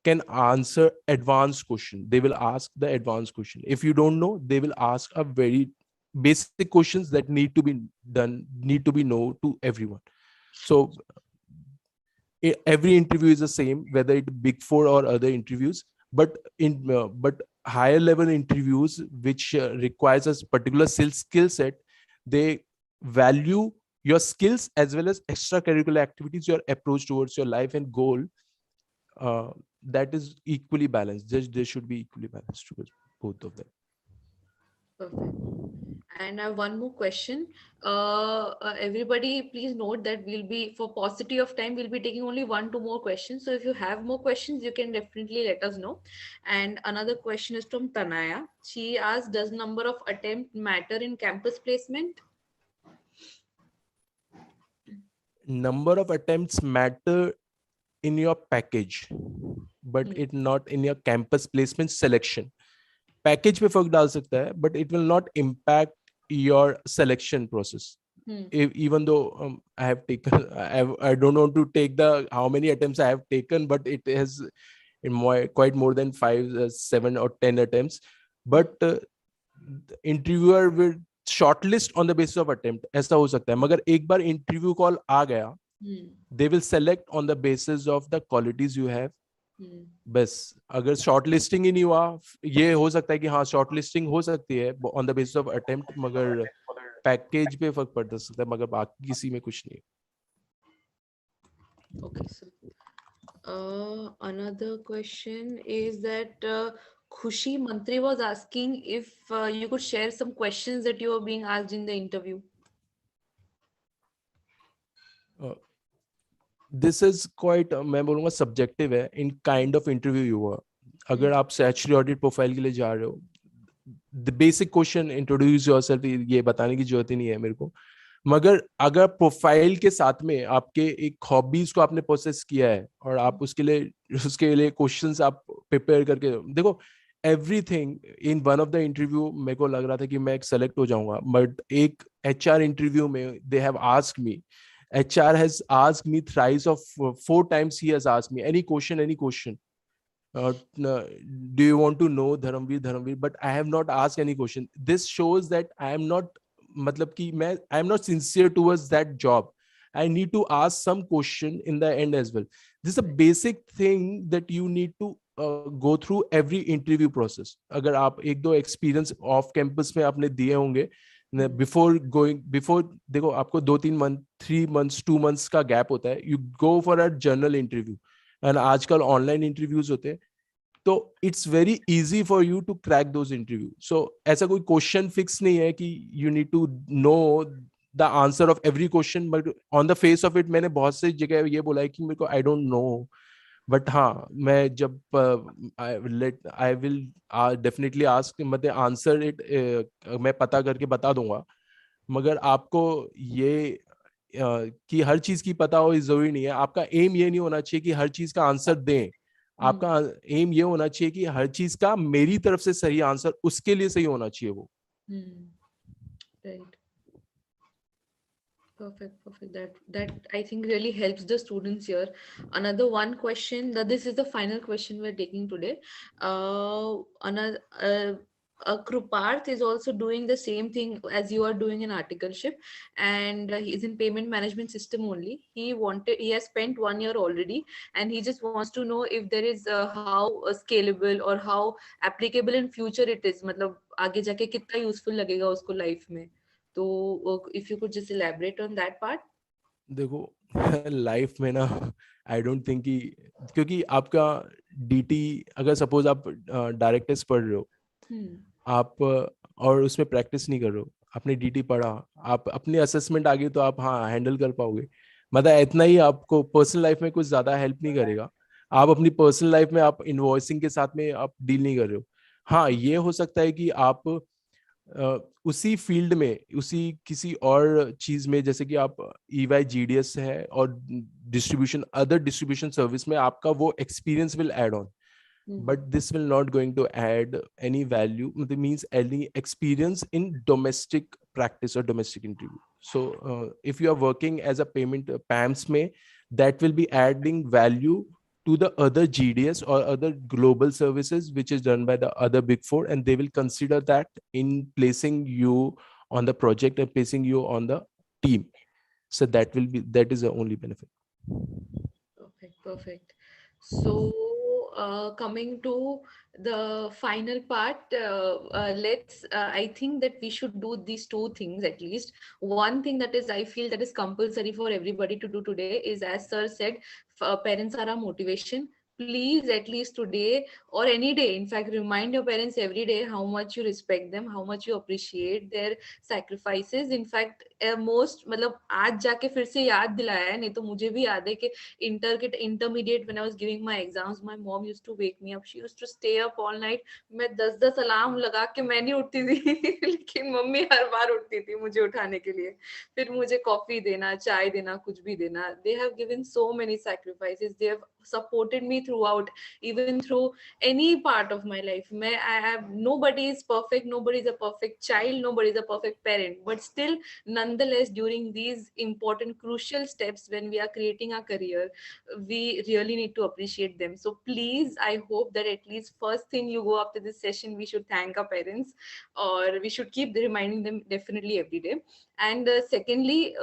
can answer advanced question, they will ask the advanced question. If you don't know, they will ask a very basic questions that need to be known to everyone. So every interview is the same, whether it big four or other interviews, but but higher level interviews which requires a particular skill set, they value your skills as well as extracurricular activities, your approach towards your life and goal, that is equally balanced. They should be equally balanced towards both of them. Perfect. And I have one more question. Everybody, please note that we'll be, for paucity of time, we'll be taking only 1-2 more questions. So if you have more questions, you can definitely let us know. And another question is from Tanaya. She asked, does number of attempt matter in campus placement? Number of attempts matter in your package, but it not in your campus placement selection. Package पे फर्क डाल सकता है, but it will not impact your selection process. Even though I have taken, I don't want to take the how many attempts I have taken, but it has in quite more than 5, 7 or 10 attempts. But the interviewer will shortlist on the basis of attempt. ऐसा हो सकता है, मगर एक बार interview call आ गया, they will select on the basis of the qualities you have. बस अगर short listing ही नहीं हुआ, ये हो सकता है कि हाँ शॉर्ट लिस्टिंग हो सकती है on the basis of attempt, मगर पैकेज पे फर्क पड़ सकता है, मगर बाकी किसी में कुछ नहीं. Okay, so another question is that Khushi Mantri was asking if you could share some questions that you were being asked in the interview. This is quite, मैं बोलूँगा subjective है in kind of interview you were. अगर आप statutory audit profile के लिए जा रहे हो, the basic question introduce yourself, ये बताने की जरूरत ही नहीं है मेरे को. मगर अगर प्रोफाइल के साथ में आपके एक हॉबीज को आपने प्रोसेस किया है और आप उसके लिए क्वेश्चंस आप प्रिपेयर करके देखो, everything in one of the interview मेरे को लग रहा था कि मैं सेलेक्ट हो जाऊंगा, बट एक एचआर इंटरव्यू में दे have asked me, HR has asked me thrice of 4 times he has asked me any question do you want to know Dharamveer, but I have not asked any question. This shows that I am not, मतलब कि मैं I am not sincere towards that job. I need to ask some question in the end as well. This is a basic thing that you need to go through every interview process. अगर आप 1-2 experience off campus में आपने दिए होंगे, before देखो आपको 2-3 month 3 months 2 months का gap होता है, you go for a general interview and आजकल ऑनलाइन इंटरव्यूज होते हैं, तो it's very easy for you to crack those interview. So ऐसा कोई क्वेश्चन फिक्स नहीं है कि you need to know the answer of every question, but on the face of it मैंने बहुत सी जगह ये बोला है कि मेरे को आई डोंट नो, बट हाँ मैं जब आई विल डेफिनेटली आस्क, मतलब आंसर इट, मैं पता करके बता दूंगा। मगर आपको ये कि हर चीज की पता हो, इस जरूरी नहीं है। आपका एम ये नहीं होना चाहिए कि हर चीज का आंसर दें। आपका एम ये होना चाहिए कि हर चीज का मेरी तरफ से सही आंसर उसके लिए सही होना चाहिए वो। Right. Perfect. That I think really helps the students here. Another one question, that this is the final question we're taking today. Another Kruparth is also doing the same thing as you are doing in articleship, and he's in payment management system only. He has spent 1 year already, and he just wants to know if there is how scalable or how applicable in future it is. मतलब आगे जाके कितना useful लगेगा उसको life में. तो if you could just elaborate on that part. देखो life में ना आई डोंट थिंक कि, क्योंकि आपका डीटी अगर सपोज आप डायरेक्ट टेस्ट पढ़ रहे हो, आप और उसमें प्रैक्टिस नहीं कर रहे हो, आपने डीटी पढ़ा, आप अपनी असेसमेंट आ गई तो आप हाँ हैंडल कर पाओगे, मतलब इतना ही आपको पर्सनल लाइफ में कुछ ज्यादा हेल्प नहीं करेगा। आप अपनी पर्सनल लाइफ में आप इनवॉइसिंग के साथ में आप डील नहीं कर रहे हो। हाँ ये हो सकता है कि आप उसी फील्ड में, उसी किसी और चीज में, जैसे कि आप ईवाई जीडीएस है और डिस्ट्रीब्यूशन, अदर डिस्ट्रीब्यूशन सर्विस में आपका वो experience will add on, but this will not going to add any value, it means any experience in domestic practice or domestic interview. So if you are working as a payment PAMS may, that will be adding value to the other GDS or other global services which is done by the other big four, and they will consider that in placing you on the project and placing you on the team. So that is the only benefit. Perfect. So coming to the final part, I think that we should do these two things at least. One thing that is, I feel that is compulsory for everybody to do today is, as sir said, parents are our motivation. Please, at least today or any day, in fact, remind your parents every day how much you respect them, how much you appreciate their sacrifices. In fact, most, मतलब आज जाके फिर से याद दिलाया है, नहीं तो मुझे भी याद है कि intermediate, when I was giving my exams, my mom used to wake me up. She used to stay up all night. मैं 10 अलार्म लगा के मैं नहीं उठती थी लेकिन मम्मी हर बार उठती थी मुझे उठाने के लिए, फिर मुझे कॉफी देना, चाय देना, कुछ भी देना. They have given so many sacrifices. They have supported me throughout, even through any part of my life. Nobody is perfect, nobody is a perfect child, nobody is a perfect parent, but still, nonetheless, during these important crucial steps when we are creating our career, we really need to appreciate them. So please, I hope that at least first thing you go after this session, we should thank our parents, or we should keep reminding them definitely every day. And secondly,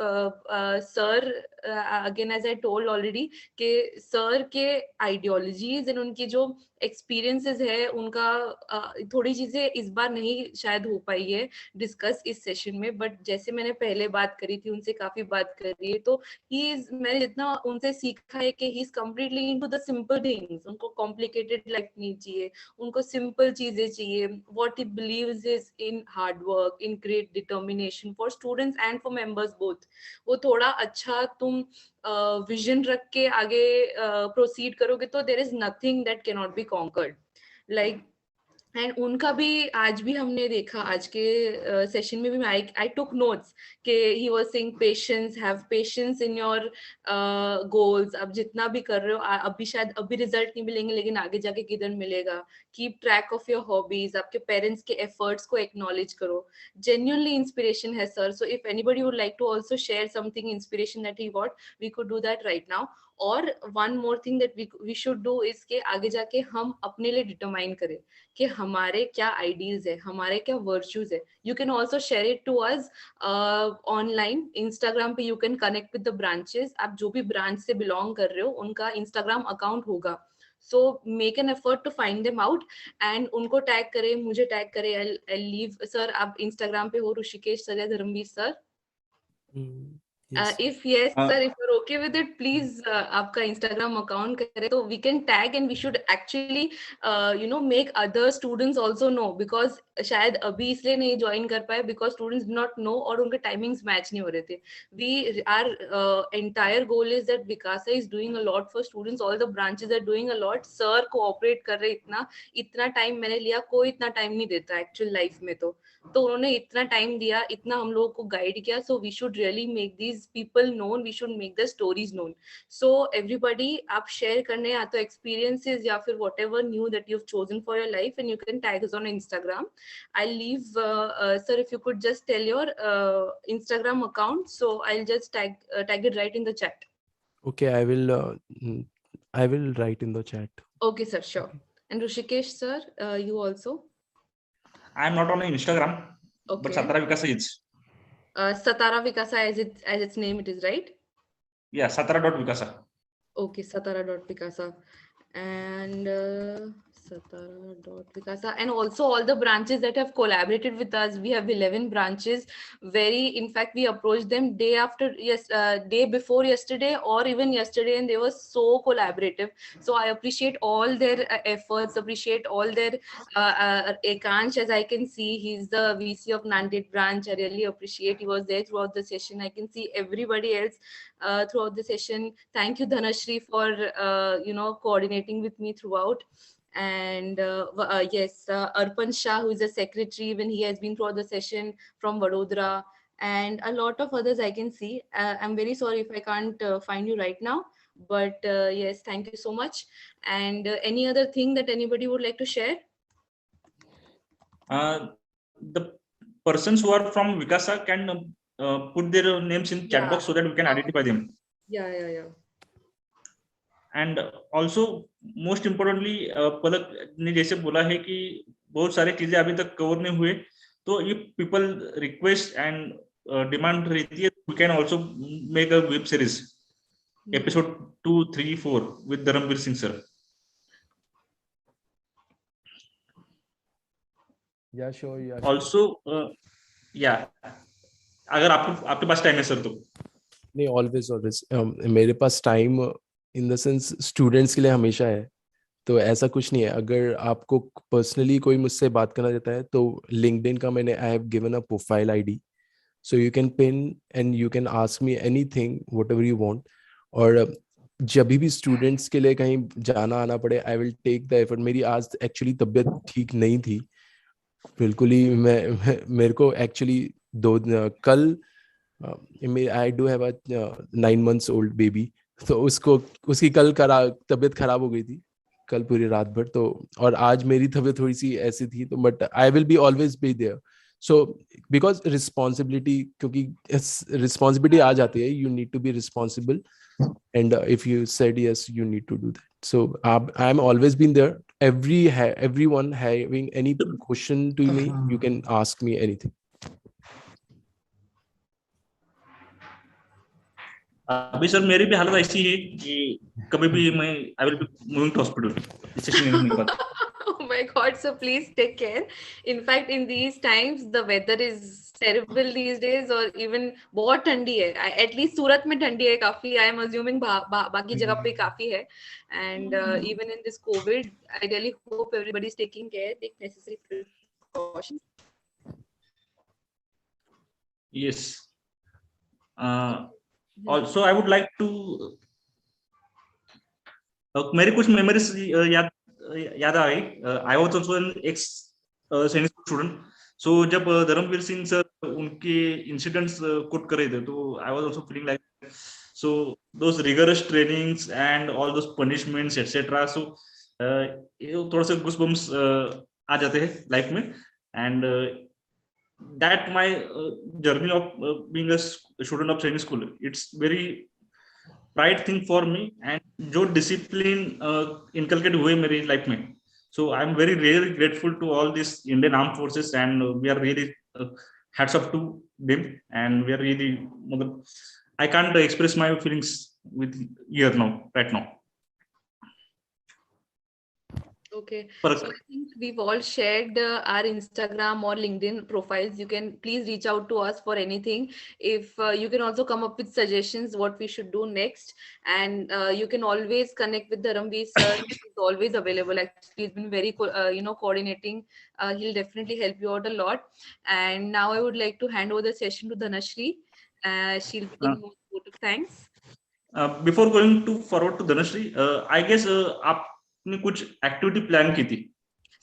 sir, again, as I told already, कि sir के ideologies and उनकी जो experiences है, उनका थोड़ी चीजें इस बार नहीं शायद हो पाई है डिस्कस इस सेशन में, बट जैसे मैंने पहले बात करी थी, उनसे काफी बात करी है, तो मैंने जितना उनसे सीखा है कि he is completely into the simple things. उनको कॉम्प्लिकेटेड लाइफ नहीं चाहिए, उनको सिंपल चीजें चाहिए. What he believes is in hard work, in great determination for students and for members both. वो थोड़ा अच्छा तुम विजन रख के आगे प्रोसीड करोगे तो there is nothing that can not be conquered. Like, and उनका भी आज भी हमने देखा, आज के सेशन में भी आई टुक नोट्स कि he was saying patience, have patience in your goals. अब जितना भी कर रहे हो, अभी शायद अभी रिजल्ट नहीं मिलेंगे, लेकिन आगे जाके किधर मिलेगा. Keep track of your hobbies, आपके पेरेंट्स के एफर्ट्स को एक्नॉलेज करो. जेन्युइनली इंस्पिरेशन है sir. So if anybody would like to also share something inspiration that he got, we could do that right now. और one more thing that we should do is के आगे जाके हम अपने लिए determine करें कि हमारे क्या आइडियल्स है, हमारे क्या वर्च्यूज है. You can also share it to us online. Instagram पे you can connect with the branches. आप जो भी ब्रांच से बिलोंग कर रहे हो, उनका इंस्टाग्राम अकाउंट होगा. So make an effort to find them out and उनको टैग करें, मुझे टैग करें. आई लीव सर, आप इंस्टाग्राम पे हो ऋषिकेश सर या Dharmveer sir? Yes. If yes, Uh, sir, if you're okay with it, please आपका Instagram account करे तो we can tag and we should actually make other students also know, because शायद अभी इसलिए नहीं join कर पाए because students do not know और उनके timings match नहीं हो रहे थे. Our entire goal is that Vikasa is doing a lot for students. All the branches are doing a lot. Sir cooperate कर रहे इतना time मैंने लिया, कोई इतना time नहीं देता actual life में तो उन्होंने इतना टाइम दिया, इतना हम लोगों को गाइड किया. So we should really make these people known, we should make the stories known. So everybody, आप शेयर करने या तो एक्सपीरियंसेस या फिर whatever new that you have chosen for your life, and you can tag us on Instagram. I leave sir, if you could just tell your Instagram account, so I'll just tag it right in the chat. Okay, I will write in the chat. Okay sir, sure. And Rushikesh sir, you also? I am not on Instagram, but Okay. Satara WICASA is. Satara Vikasa, as its name it is, right? Yeah, Satara.WICASA. Okay, Satara.WICASA. And Satara.WICASA. And also all the branches that have collaborated with us. We have 11 branches. In fact, we approached them day before yesterday or even yesterday, and they were so collaborative. So I appreciate all their efforts, appreciate all their Ekansh, as I can see, he's the VC of Nanded branch. I really appreciate he was there throughout the session. I can see everybody else throughout the session. Thank you, Dhanashri, for coordinating with me throughout. And yes, Arpan Shah, who is a secretary, even he has been throughout the session from Vadodara, and a lot of others I can see. I'm very sorry if I can't find you right now, but yes, thank you so much. And any other thing that anybody would like to share? The persons who are from WICASA can put their names in chat box so that we can identify them. Yeah. And also most importantly Palak ने जैसे बोला है कि बहुत सारी चीजें अभी तक कवर नहीं हुए, तो ये पीपल रिक्वेस्ट एंड डिमांड रहती है, we can also make a web series episode 2, 3, 4 with Dharmveer Singh sir. Yeah, sure. Also अगर आपके पास टाइम है सर तो. नहीं, ऑलवेज मेरे पास time in the sense students के लिए हमेशा है, तो ऐसा कुछ नहीं है. अगर आपको पर्सनली कोई मुझसे बात करना चाहता है तो लिंक्डइन का I have given a profile ID, so you can pin and you can ask me anything whatever you want. और जब भी स्टूडेंट्स के लिए कहीं जाना आना पड़े, I will take the effort. मेरी आज एक्चुअली तबीयत ठीक नहीं थी बिल्कुल ही. मेरे को एक्चुअली कल आई do have a 9 months old baby, तो उसकी कल तबीयत खराब हो गई थी कल पूरी रात भर. तो और आज मेरी तबीयत थोड़ी सी ऐसी थी, तो but I will be always be there. So because responsibility, क्योंकि रिस्पॉन्सिबिलिटी आ जाती है, you need to be responsible, and if you said yes you need to do that. So I am always been there. Everyone having any question to me, you can ask me anything. अभी sir मेरी भी हालत ऐसी है कि कभी भी मैं I will be moving to hospital. Oh my God, so please take care. In fact, in these times, the weather is terrible these days, or even बहुत ठंडी है. At least सूरत में ठंडी है काफी. I am assuming बाकी जगह पे काफी है. And even in this COVID, I really hope everybody is taking care, take necessary precautions. Yes. Also, I would like to मेरी कुछ मेमोरीज याद आ गई. I was also an ex Sainik student. So जब धर्मवीर सिंह सर उनके इंसिडेंट्स कोट कर रहे थे, तो I was also feeling like, so those rigorous trainings and all those punishments etcetera. So थोड़ा सा गूज़बम्स आ जाते हैं लाइफ में. And that my journey of being a student of training school, it's very pride thing for me, and जो discipline inculcated हुए मेरी life में. So I'm very really grateful to all these Indian Armed Forces, and we are really hats off to them, and we are really, I can't express my feelings with here now right now. Okay, Palak. so I think we've all shared our Instagram or LinkedIn profiles. You can please reach out to us for anything. If you can also come up with suggestions what we should do next, and you can always connect with Dharamveer sir. He's always available. Actually, he's been very coordinating. He'll definitely help you out a lot. And now I would like to hand over the session to Dhanashri. She'll begin with a vote of thanks. Before going to forward to Dhanashri, I guess आपने कुछ activity plan की थी.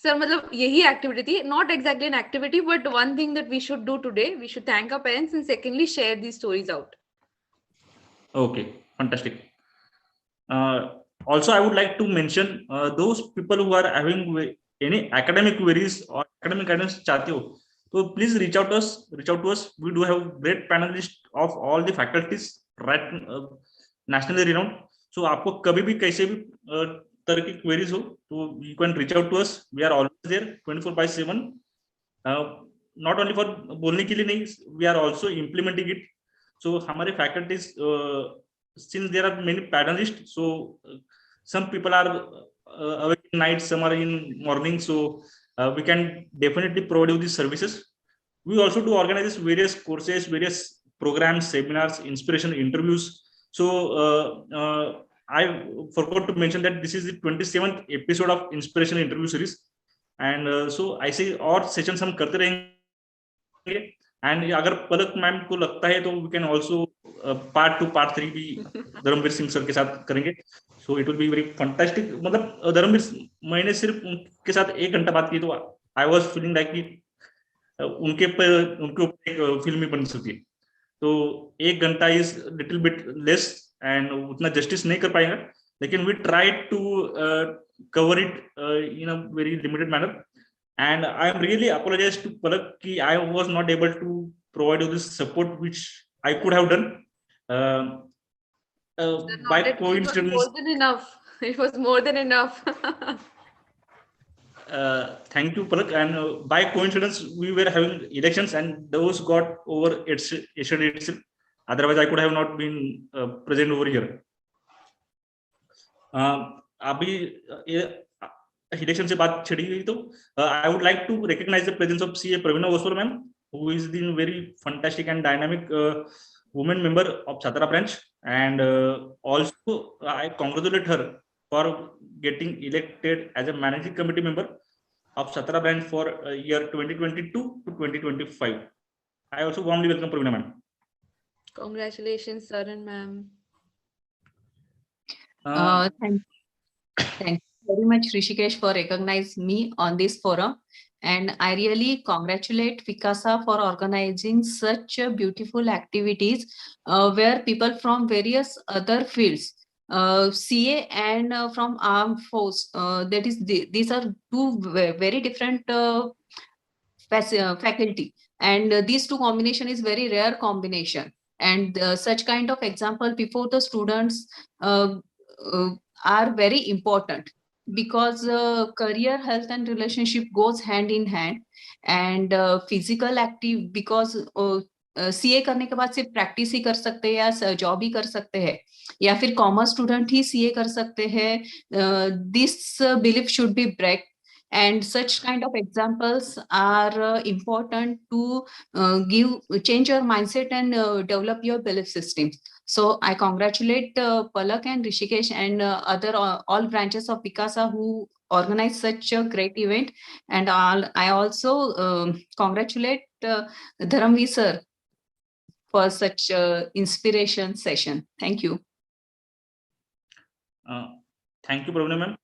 Sir मतलब यही activity थी, not exactly an activity but one thing that we should do today, we should thank our parents and secondly share these stories out. Okay, fantastic. Also, I would like to mention those people who are having any academic queries or academic guidance चाहते हो, तो please reach out to us. We do have great panelists of all the faculties, right, nationally renowned. So आपको कभी भी कैसे भी तरह की queries हो, तो you can reach out to us. We are always there 24/7. Not only for बोलने के लिए नहीं, we are also implementing it. So हमारे faculties, since there are many panelists, so some people are awake in night, some are in morning, so we can definitely provide you these services. We also do organize various courses, various programs, seminars, inspiration interviews. So I forgot to mention that this is the 27th episode of inspirational interview series, and so I say और sessions हम करते रहेंगे. And अगर पलक ma'am को लगता है तो we can also part 2 part 3 भी धर्मवीर सिंह सर के साथ करेंगे. So it will be very fantastic. मतलब धर्मवीर, मैंने सिर्फ उनके साथ 1 घंटा बात की तो आई वाज फीलिंग लाइक कि उनके ऊपर एक फिल्म ही बन सकती है. तो 1 घंटा is little bit less and उतना जस्टिस नहीं कर पाएगा, लेकिन we try to cover it in a very limited manner. And I am really apologize to Palak ki I was not able to provide you this support which I could have done. By coincidence, It was more than enough. It was more than enough. Thank you, Palak. And by coincidence, we were having elections, and those got over yesterday itself. Otherwise, I could have not been present over here. अभी election से बात छिड़ी गई तो I would like to recognize the presence of CA Pravina Oswal ma'am, who is the very fantastic and dynamic woman member of Satara branch, and also I congratulate her for getting elected as a managing committee member of Satara branch for year 2022 to 2025. I also warmly welcome Pravina ma'am. Congratulations, sir and ma'am. Thank you very much, Rishikesh, for recognizing me on this forum. And I really congratulate WICASA for organizing such beautiful activities where people from various other fields, CA and from armed force, that is, these are two very different faculty. And these two combination is very rare combination. And such kind of example before the students are very important, because career health and relationship goes hand in hand. And physical active, because CA करने के बाद सिर्फ practice ही कर सकते हैं या job ही कर सकते हैं, या फिर कॉमर्स स्टूडेंट ही CA कर सकते हैं. This belief should be break. And such kind of examples are important to change your mindset and develop your belief system. So I congratulate Palak and Rishikesh and other all branches of WICASA who organize such a great event. And I also congratulate Dharamveer sir for such inspiration session. Thank you. Thank you, Pravina ma'am.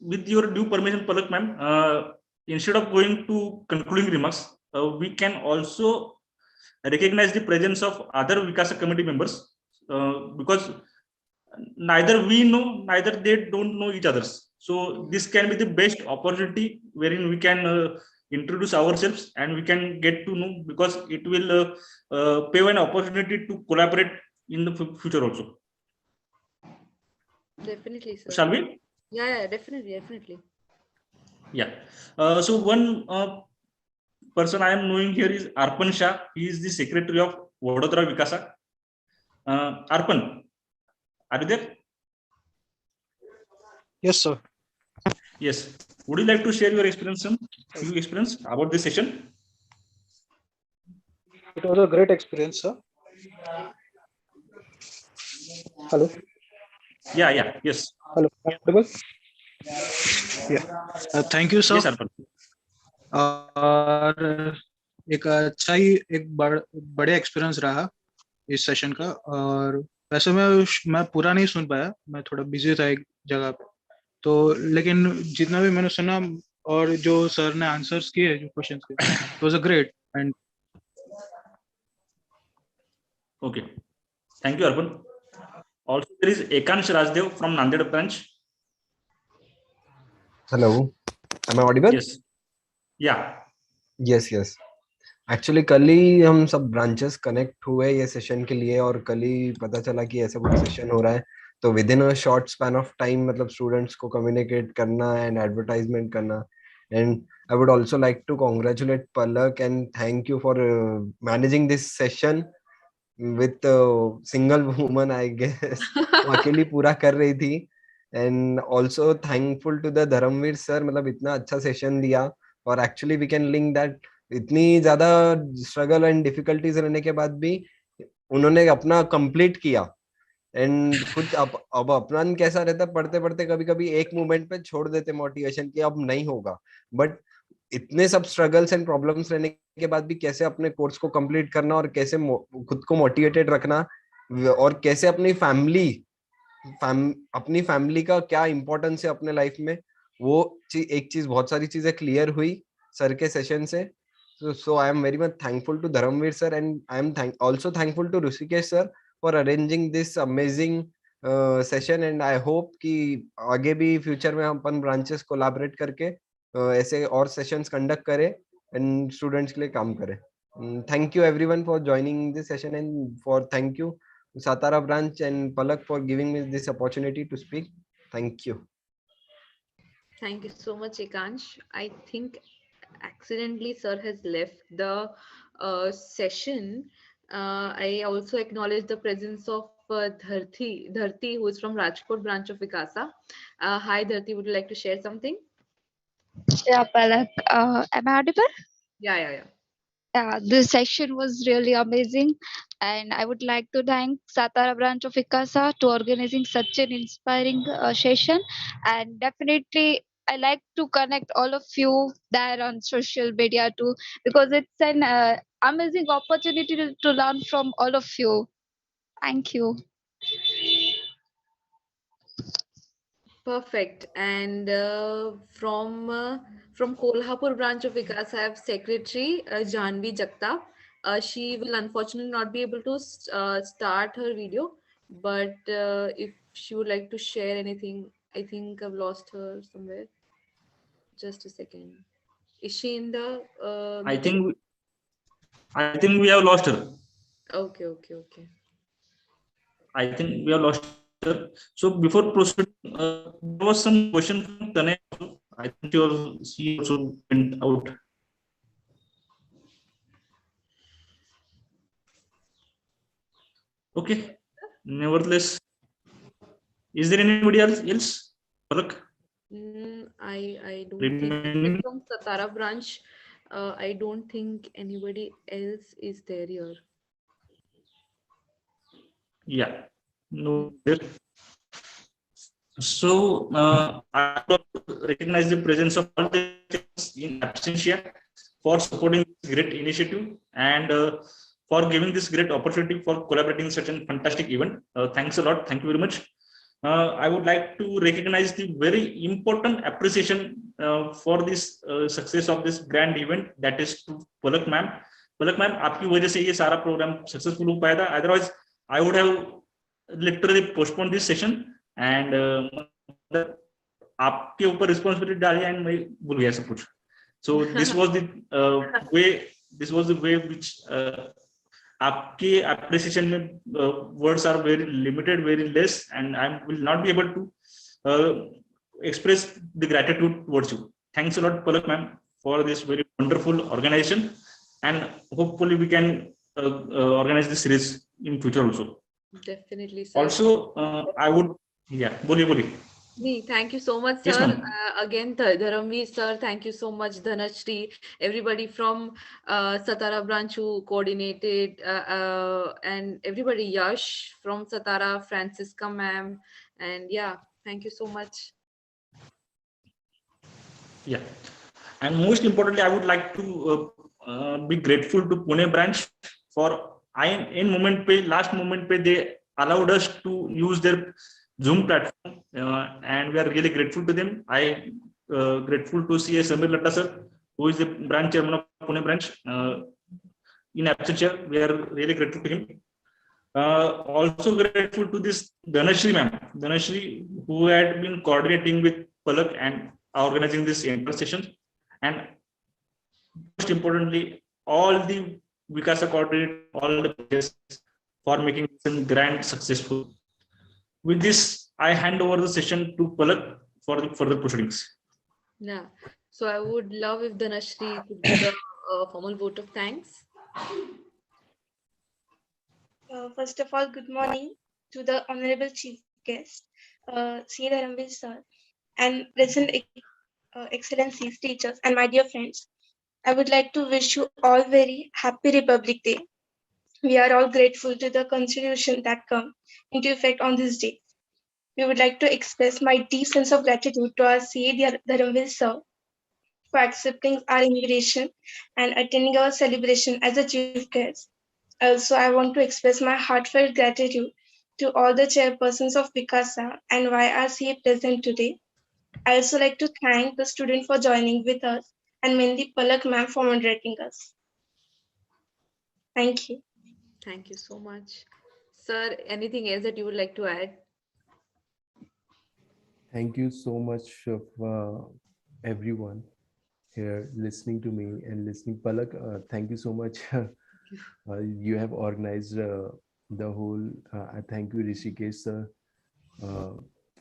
With your due permission, Palak ma'am, instead of going to concluding remarks, we can also recognize the presence of other WICASA committee members, because neither we know, neither they don't know each others. So this can be the best opportunity wherein we can introduce ourselves and we can get to know, because it will pave an opportunity to collaborate in the future also. Definitely, sir. Shall we? Yeah, definitely. Yeah. So one person I am knowing here is Arpan Shah. He is the secretary of Vadodara WICASA. Arpan, are you there? Yes, sir. Yes. Would you like to share your experience, few experience about this session? It was a great experience, sir. Hello. Yeah. Yes. Hello. Audible? Yeah. Thank you, sir. Yes, Arpan. और एक अच्छा ही एक बड़े experience रहा इस session का। और वैसे मैं पूरा नहीं सुन पाया, मैं थोड़ा बिजी था एक जगह पे, तो लेकिन जितना भी मैंने सुना और जो सर ने आंसर्स किए जो क्वेश्चंस के, it was a great and Okay. Thank you, Arpan. Also, there is Ekansh Rajdev from Nanded branch. Hello, am I audible? Yes. Yeah. Yes. Actually कल ही हम सब ब्रांचेस कनेक्ट हुए ये सेशन के लिए, और कल ही पता चला कि ऐसा कुछ सेशन हो रहा है। तो within a short span of time मतलब स्टूडेंट्स को कम्युनिकेट करना एंड एडवर्टाइजमेंट करना। And I would also like to congratulate Palak and thank you for managing this session with single woman, I guess वो अकेली पूरा कर रही थी। And also thankful to the Dharmveer sir, मतलब इतना अच्छा सेशन दिया। और actually we can link that इतनी ज्यादा स्ट्रगल एंड डिफिकल्टीज रहने के बाद भी उन्होंने अपना कंप्लीट किया। एंड कुछ अब अपना कैसा रहता, पढ़ते पढ़ते कभी कभी एक मोमेंट पे छोड़ देते मोटिवेशन की, अब नहीं होगा। बट इतने सब स्ट्रगल्स एंड प्रॉब्लम्स रहने के बाद भी कैसे अपने कोर्स को कंप्लीट करना और कैसे खुद को मोटिवेटेड रखना, और कैसे अपनी फैमिली का क्या इंपॉर्टेंस है अपने लाइफ में, वो एक चीज, बहुत सारी चीजें क्लियर हुई सर के सेशन से। So I am very much thankful to Dharamveer sir, and I am also thankful to Rishikesh sir for arranging this amazing session. And I hope कि आगे भी फ्यूचर में हम अपन ब्रांचेस कोलैबोरेट करके ऐसे और सेशंस कंडक्ट करें एंड स्टूडेंट्स के लिए काम करें। Thank you everyone for joining this session, and thank you Satara branch and Palak for giving me this opportunity to speak. Thank you. Thank you so much, Ekansh. I think accidentally sir has left the session. I also acknowledge the presence of Dharti, who is from Rajkot branch of WICASA. Hi Dharti, would you like to share something? Yeah, Palak, am I audible? Yeah. Yeah, this session was really amazing, and I would like to thank Satara branch of ICASA to organizing such an inspiring session. And definitely, I like to connect all of you there on social media too, because it's an amazing opportunity to learn from all of you. Thank you. Perfect. And from Kolhapur branch of WICASA, I have Secretary Janvi Jagtap. She will unfortunately not be able to start her video, but if she would like to share anything, I think I've lost her somewhere. Just a second. Is she in the meeting? I think we have lost her. Okay. I think we have lost her. So before proceeding, there was some question from Tanay. I think she also went out. Okay. Nevertheless, is there anybody else? Palak? I don't think from Satara branch. I don't think anybody else is there here. Yeah. No. So I recognize the presence of all the in absentia for supporting this great initiative and for giving this great opportunity for collaborating in such a fantastic event. Thanks a lot. Thank you very much. I would like to recognize the very important appreciation for this success of this grand event, that is to Palak ma'am. Palak ma'am, आपकी वजह से ये सारा programme successful हो पाया था. Otherwise, I would have literally postponed this session and आपके ऊपर रिस्पॉन्सिबिलिटी डाली एंड मैं भूल गया सब कुछ. So this was the way which आपके appreciation में words are very limited, very less, and I will not be able to express the gratitude towards you. Thanks a lot, Palak ma'am, for this very wonderful organization, and hopefully we can organize this series in future also. Definitely, sir. Also, I would, yeah, बोलिए. Thank you so much, Yes, sir. ma'am. Again, Dharamveer, sir, thank you so much, Dhanashri, everybody from Satara branch who coordinated, and everybody, Yash from Satara, Francisca ma'am, and yeah, thank you so much. Yeah. And most importantly, I would like to be grateful to Pune branch for in moment pay, last moment pay, they allowed us to use their Zoom platform, and we are really grateful to them. I grateful to CA Samir Latta sir, who is the branch chairman of Pune branch. In absentia, we are really grateful to him. Also grateful to this Dhanashri ma'am, Dhanashri, who had been coordinating with Palak and organizing this entire session, and most importantly, all the WICASA coordinated all the players for making this grand successful. With this, I hand over the session to Palak for the further proceedings. Yeah, so I would love if Dhanashri could give the formal vote of thanks. First of all, good morning to the Honorable Chief Guest, C. Dharamveer sir, and present excellencies, teachers, and my dear friends. I would like to wish you all very happy Republic Day. We are all grateful to the Constitution that come into effect on this day. We would like to express my deep sense of gratitude to our C. Dharamveer sir for accepting our invitation and attending our celebration as a chief guest. Also, I want to express my heartfelt gratitude to all the chairpersons of WICASA and YRCA present today. I also like to thank the student for joining with us and mainly Palak ma'am for moderating us. Thank you. Thank you so much. Sir, anything else that you would like to add? Thank you so much of everyone here listening to me and listening. Palak, thank you so much. You have organized the whole. I thank you, Rishikesh sir,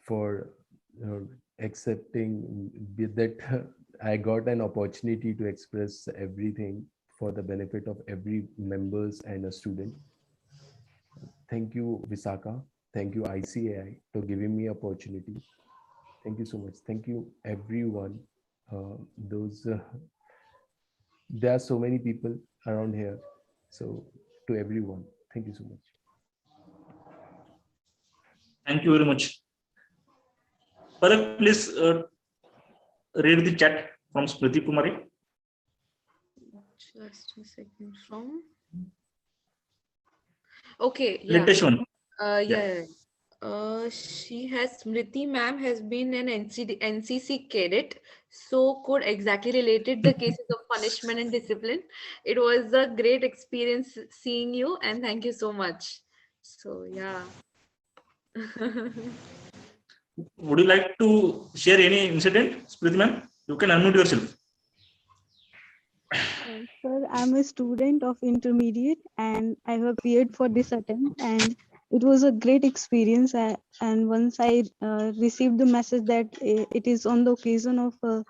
for accepting that I got an opportunity to express everything for the benefit of every members and a student. Thank you, Visaka. Thank you, ICAI, for giving me opportunity. Thank you so much. Thank you, everyone. There are so many people around here. So to everyone, thank you so much. Thank you very much. Palak, please read the chat from Smriti Kumari. Just a second from. Okay, yeah. Latest one. Yeah. She has Smriti ma'am has been an NCC cadet, so could exactly related the cases of punishment and discipline. It was a great experience seeing you, and thank you so much. So yeah. Would you like to share any incident, Smriti ma'am? You can unmute yourself. Sir, I'm a student of intermediate and I have appeared for this attempt and it was a great experience. And once I received the message that it is on the occasion of a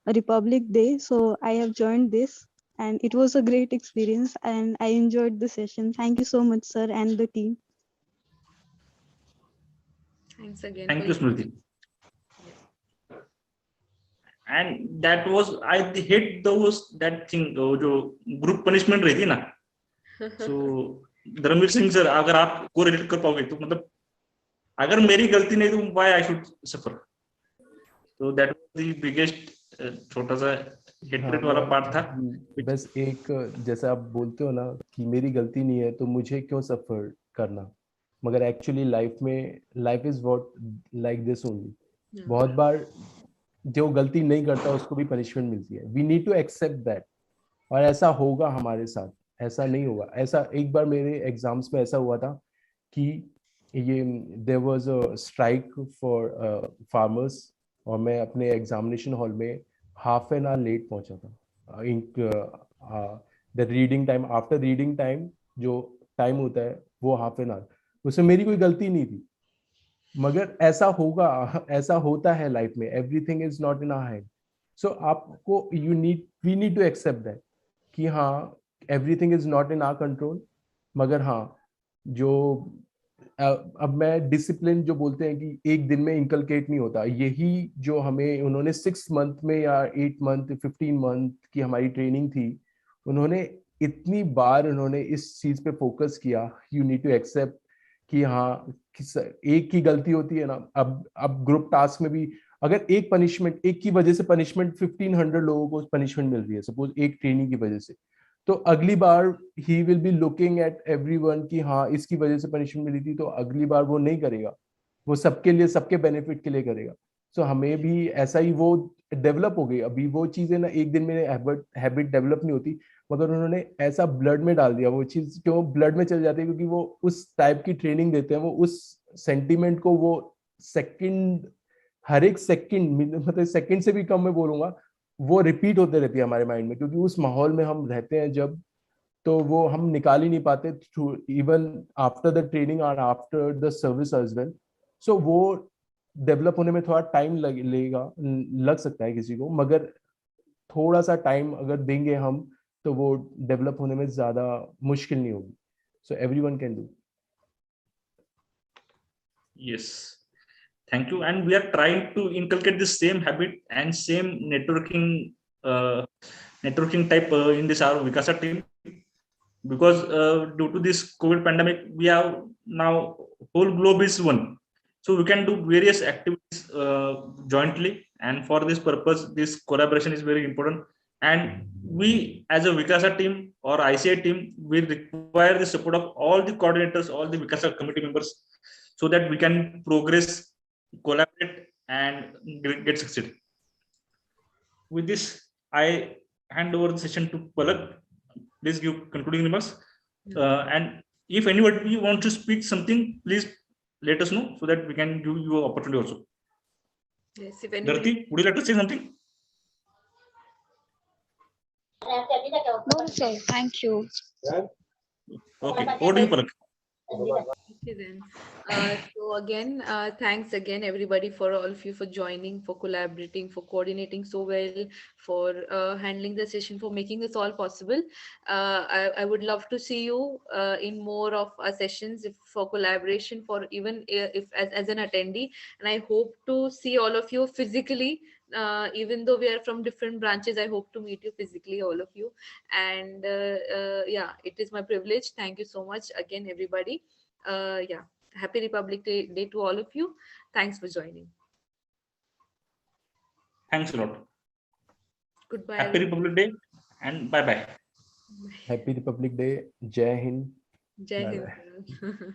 Republic Day, so I have joined this and it was a great experience and I enjoyed the session. Thank you so much, sir, and the team. Thanks again. Thank you, Smriti. And that was, I hate those, that thing, जो group punishment रहती है ना. So Dharmveer Singh sir, अगर आप को relate कर पाओगे तो मतलब अगर मेरी गलती नहीं तो why I should suffer. So that was the biggest छोटा सा हेट्रेट वाला पार्ट था. बस एक जैसा आप बोलते हो ना कि मेरी गलती नहीं है तो मुझे क्यों सफर करना, मगर एक्चुअली लाइफ में life is what like this only. बहुत बार जो गलती नहीं करता उसको भी पनिशमेंट मिलती है. We need to accept that. और ऐसा होगा हमारे साथ, ऐसा नहीं होगा. ऐसा एक बार मेरे एग्जाम्स में ऐसा हुआ था कि ये there was a strike for farmers और मैं अपने एग्जामिनेशन हॉल में हाफ एन आवर लेट पहुंचा था. The reading time, after reading time जो टाइम होता है वो हाफ एन आवर, उसमें मेरी कोई गलती नहीं थी. मगर ऐसा होगा, ऐसा होता है लाइफ में. Everything is not in our hand. So आपको we need to accept that कि हाँ everything is not in our control. मगर हाँ जो अब मैं डिसिप्लिन जो बोलते हैं कि एक दिन में इंकलकेट नहीं होता, यही जो हमें उन्होंने 6 मंथ में या 8 मंथ 15 मंथ की हमारी ट्रेनिंग थी, उन्होंने इतनी बार उन्होंने इस चीज पे फोकस किया, यू नीड टू एक्सेप्ट कि हाँ एक की गलती होती है ना। अब ग्रुप टास्क में भी अगर एक पनिशमेंट, एक की वजह से पनिशमेंट 1500 लोगों को पनिशमेंट मिल रही है सपोज एक ट्रेनिंग की वजह से, तो अगली बार he will be looking at everyone कि हाँ इसकी वजह से पनिशमेंट मिली थी, तो अगली बार वो नहीं करेगा, वो सबके लिए सबके बेनिफिट के लिए करेगा। सो हमें भी ऐसा ही वो डेवलप हो गई। अभी वो चीजें ना एक दिन में हैबिट डेवलप नहीं होती, मगर उन्होंने ऐसा ब्लड में डाल दिया, वो चीज क्यों ब्लड में चल जाती है, क्योंकि वो उस टाइप की ट्रेनिंग देते हैं, वो उस सेंटीमेंट को वो सेकंड, हर एक सेकंड, मतलब सेकंड से भी कम मैं बोलूंगा, वो रिपीट होते रहती है हमारे माइंड में, क्योंकि उस माहौल में हम रहते हैं जब, तो वो हम निकाल ही नहीं पाते through even after the training और after the service as well. So वो डेवलप होने में थोड़ा टाइम लग सकता है किसी को, मगर थोड़ा सा टाइम अगर देंगे हम तो वो डेवलप होने में ज्यादा मुश्किल नहीं होगी। So everyone can do. Yes, thank you. And we are trying to inculcate the same habit and same networking type in this our WICASA team, because due to this COVID pandemic, we have now whole globe is one, so we can do various activities jointly. And for this purpose, this collaboration is very important. And we, as a WICASA team or ICAI team, will require the support of all the coordinators, all the WICASA committee members, so that we can progress, collaborate, and get succeed. With this, I hand over the session to Palak. Please give concluding remarks. And if anybody wants to speak something, please let us know so that we can give you an opportunity also. Yes, if anybody... Dharti, would you like to say something? No, sir. Thank you. Okay, over to you, Palak. Okay then. So again, thanks again everybody, for all of you for joining, for collaborating, for coordinating so well, for handling the session, for making this all possible. I would love to see you in more of our sessions, if for collaboration, for even if as an attendee. And I hope to see all of you physically. Even though we are from different branches, I hope to meet you physically, all of you. And yeah, it is my privilege. Thank you so much again, everybody. Yeah, happy Republic Day to all of you. Thanks for joining. Thanks a lot. Goodbye. Happy Republic Day and bye bye. Happy Republic Day. Jai Hind. Jai Hind.